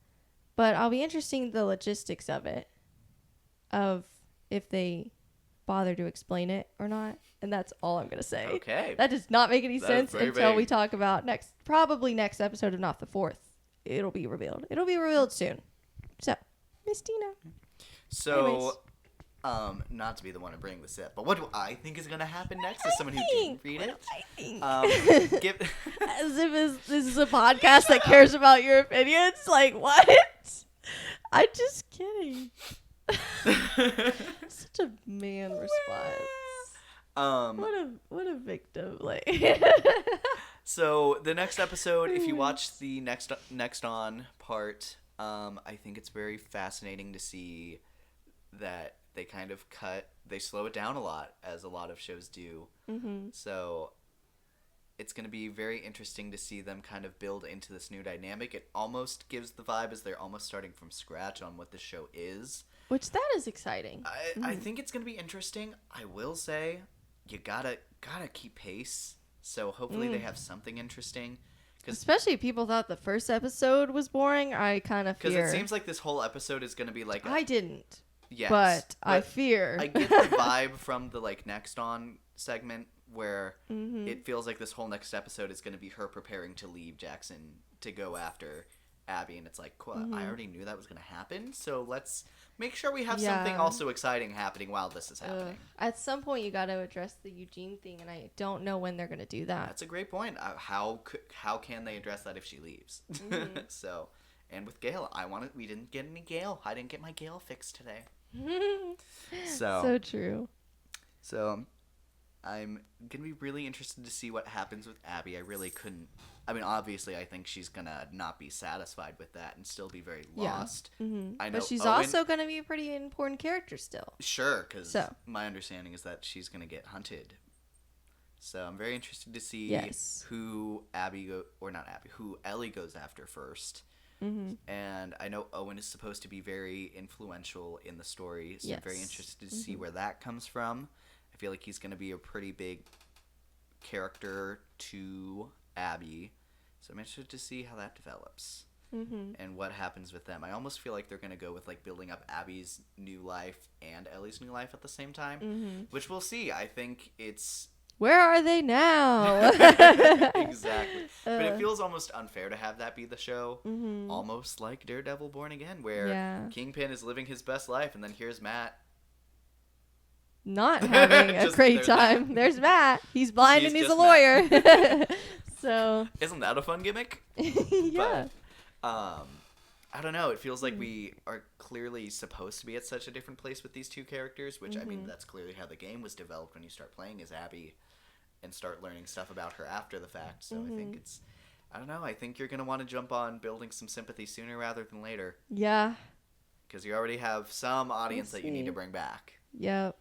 But I'll be interested in the logistics of it, of if they bother to explain it or not. And that's all I'm going to say. Okay. That does not make any sense until vague. we talk about probably next episode, if not the 4th. It'll be revealed. It'll be revealed soon. So, Miss Dina. So, not to be the one to bring this up, but what do I think is going to happen next as someone who didn't read it? As if this is a podcast that cares about your opinions? Like, what? I'm just kidding. Such a man response. What a victim. Like. So the next episode, if you watch the next on part, I think it's very fascinating to see that they kind of they slow it down a lot, as a lot of shows do. Mm-hmm. So it's going to be very interesting to see them kind of build into this new dynamic. It almost gives the vibe as they're almost starting from scratch on what the show is. Which that is exciting. I think it's going to be interesting. I will say, you gotta keep pace. So hopefully they have something interesting. Especially if people thought the first episode was boring. I kind of fear. Because it seems like this whole episode is going to be like I didn't. Yes, but I fear. I get the vibe from the Next On segment where it feels like this whole next episode is going to be her preparing to leave Jackson to go after Abby, and it's like, I already knew that was going to happen, so let's make sure we have something also exciting happening while this is happening. At some point, you got to address the Eugene thing, and I don't know when they're going to do that. That's a great point. How can they address that if she leaves? So, and with Gale, we didn't get any Gale. I didn't get my Gale fix today. So true. So I'm gonna be really interested to see what happens with Abby. I really couldn't. I mean, obviously, I think she's gonna not be satisfied with that and still be very lost. I know, But she's Owen, also going to be a pretty important character still. sure, because my understanding is that she's gonna get hunted. So I'm very interested to see who who Ellie goes after first. And I know Owen is supposed to be very influential in the story, so I'm very interested to see where that comes from. I feel like he's going to be a pretty big character to Abby, so I'm interested to see how that develops and what happens with them. I almost feel like they're going to go with building up Abby's new life and Ellie's new life at the same time, which we'll see. I think it's... Where are they now? Exactly. But it feels almost unfair to have that be the show. Almost like Daredevil Born Again, where Kingpin is living his best life, and then here's Matt. Not having a great time. There's Matt. He's blind and he's a lawyer. So. Isn't that a fun gimmick? Yeah. But, I don't know. It feels like we are clearly supposed to be at such a different place with these two characters, which, I mean, that's clearly how the game was developed when you start playing as Abby and start learning stuff about her after the fact. So I think it's, I don't know, I think you're going to want to jump on building some sympathy sooner rather than later. Yeah. Because you already have some audience that you need to bring back. Yep.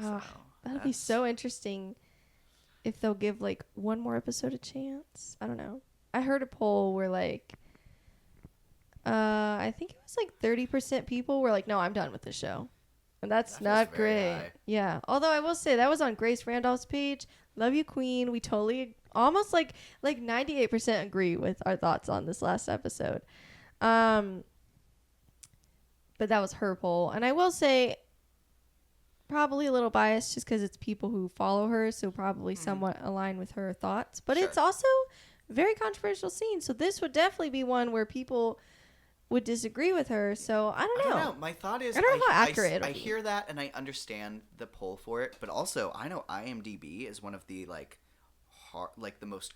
So that'll be so interesting if they'll give one more episode a chance. I don't know. I heard a poll where I think it was 30% people were like, no, I'm done with the show. And that's not great. High. Yeah. Although I will say that was on Grace Randolph's page. Love you, Queen. We totally almost 98% agree with our thoughts on this last episode. But that was her poll. And I will say probably a little biased just because it's people who follow her. So probably somewhat aligned with her thoughts. But it's also a very controversial scene. So this would definitely be one where people would disagree with her, so I don't know. My thought is, I don't know how accurate it'll I be. hear that and I understand the pull for it, but also I know IMDb is one of the the most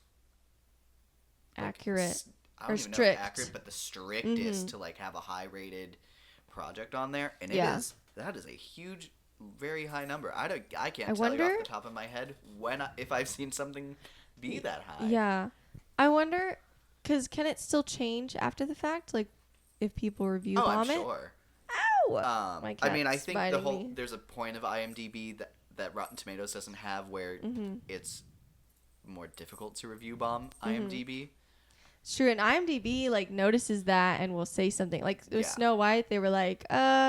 accurate I don't even strict. know if accurate, but the strictest to have a high rated project on there, and that is a huge, very high number. I can't tell you off the top of my head if I've seen something be that high. Yeah, I wonder, because can it still change after the fact, if people review bomb it? I'm sure. Ow! My I mean, I cat's think biting me. there's a point of IMDb that Rotten Tomatoes doesn't have where it's more difficult to review bomb IMDb. It's true, and IMDb notices that and will say something. With Snow White, they were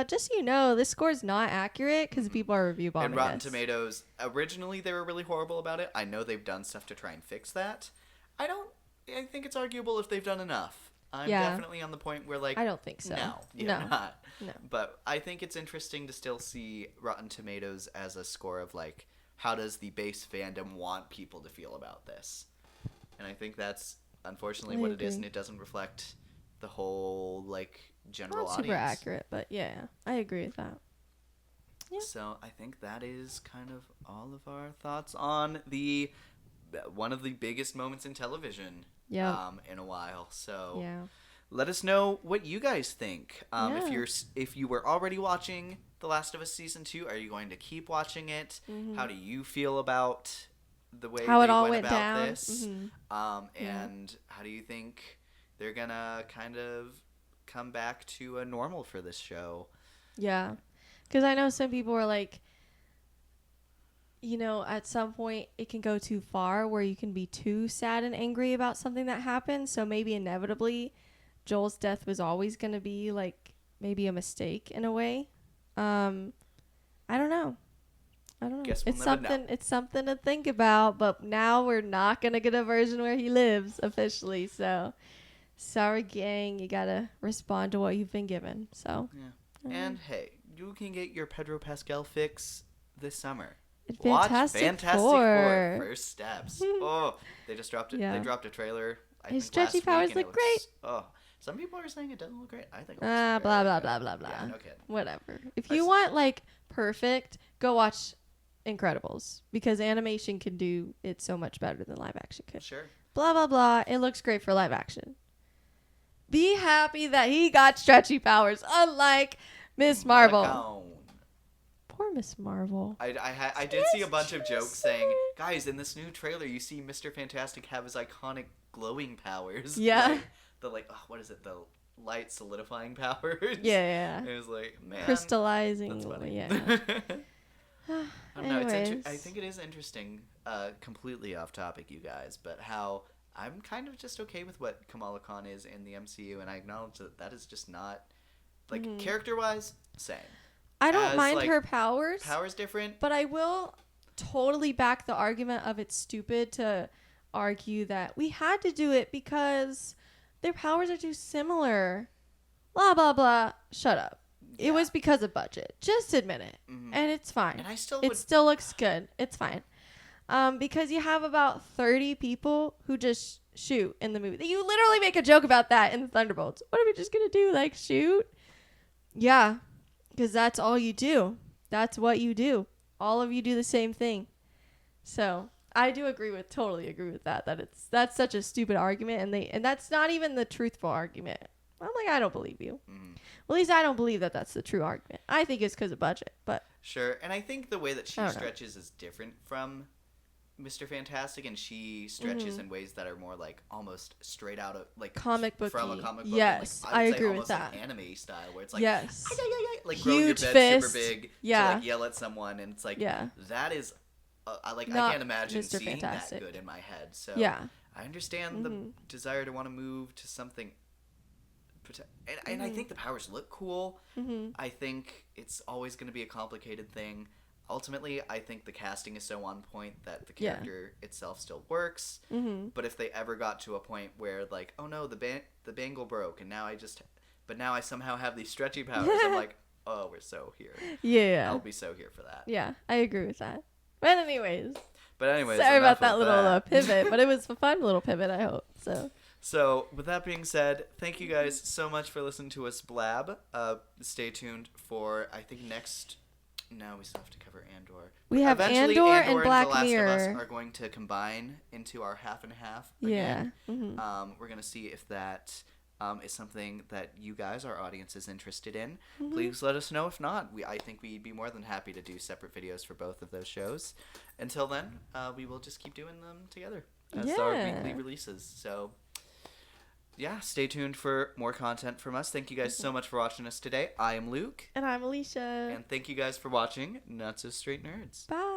just so you know, this score's not accurate because people are review bombing. And Rotten Tomatoes, originally they were really horrible about it. I know they've done stuff to try and fix that. I think it's arguable if they've done enough. I'm definitely on the point where I don't think so. No, not. No. But I think it's interesting to still see Rotten Tomatoes as a score of how does the base fandom want people to feel about this? And I think that's unfortunately what it is, and it doesn't reflect the whole general not audience. super accurate, but yeah, I agree with that. Yeah. So I think that is kind of all of our thoughts on one of the biggest moments in television in a while. So let us know what you guys think. If you were already watching The Last of Us Season 2, are you going to keep watching it? How do you feel about the way how they it all went went about down? this? And how do you think they're gonna kind of come back to a normal for this show. Yeah. Because I know some people are like, you know, at some point it can go too far where you can be too sad and angry about something that happened. So maybe inevitably Joel's death was always going to be like maybe a mistake in a way. I don't know. Guess we'll It's never something. know. It's something to think about. But now we're not gonna get a version where he lives officially. So, sorry, gang. You gotta respond to what you've been given. So, Yeah. And hey, you can get your Pedro Pascal fix this summer. Fantastic Watch Fantastic Four. Four: First Steps. Oh, they just dropped it. Yeah. They dropped a trailer. I His think last stretchy powers week, and look it great. looks- Oh, some people are saying it doesn't look great. I think. It looks blah very blah good. blah blah blah. Yeah, no kidding. Whatever. If I you s- want like perfect, go watch Incredibles because animation can do it so much better than live action could. Sure. Blah blah blah. It looks great for live action. Be happy that he got stretchy powers, unlike Miss Marvel. Malacone. Poor Miss Marvel. I did see a bunch of jokes saying, guys, in this new trailer, you see Mr. Fantastic have his iconic glowing powers. Yeah. What is it? The light solidifying powers. Yeah. It was like, man. Crystallizing. That's funny. Yeah. I don't know. Anyways. I think it is interesting. Completely off topic, you guys, but how I'm kind of just okay with what Kamala Khan is in the MCU, and I acknowledge that is just not like character-wise same. I don't As, mind like, her powers, Powers different. but I will totally back the argument of it's stupid to argue that we had to do it because their powers are too similar. Blah, blah, blah. Shut up. It Yeah. was because of budget. Just admit it. Mhm. And it's fine. And I still It would. still looks good. It's fine. Because you have about 30 people who just shoot in the movie. You literally make a joke about that in the Thunderbolts. What are we just going to do? Like, shoot? Yeah. Because that's all you do. That's what you do. All of you do the same thing. So I do totally agree with that. That's such a stupid argument, and that's not even the truthful argument. I'm like, I don't believe you. Mhm. Well, at least I don't believe that that's the true argument. I think it's because of budget, but Sure, and I think the way that she I don't know. stretches is different from Mr. Fantastic, and she stretches in ways that are more like almost straight out of like Comic from a booky. comic book. Yes, and, I would say agree with almost that. Like anime style, where it's like yes, like growing your Huge bed fist. super big Yeah. to like yell at someone, and it's like Yeah. that is I Not can't imagine Mr. seeing Fantastic. that good in my head. So yeah, I understand the desire to want to move to something. And I think the powers look cool. I think it's always going to be a complicated thing. Ultimately, I think the casting is so on point that the Yeah. character itself still works. But if they ever got to a point where, like, oh no, the bangle broke, and now I somehow have these stretchy powers, I'm like, oh, we're so here. yeah, I'll be so here for that. yeah. I agree with that. But anyways, But anyways, sorry enough about that of little pivot, but it was a fun little pivot. I hope so. So, with that being said, thank you guys so much for listening to us blab. Stay tuned for, I think, next... No, we still have to cover Andor. We have Eventually, Andor and The Black Last Mirror. of Us are going to combine into our half and half Yeah. again. We're going to see if that is something that you guys, our audience, is interested in. Please let us know. If not, I think we'd be more than happy to do separate videos for both of those shows. Until then, we will just keep doing them together as our Yeah. weekly releases. So... yeah, stay tuned for more content from us. Thank you guys so much for watching us today. I am Luke, And I'm Alicia. and thank you guys for watching Not So Straight Nerds. Bye.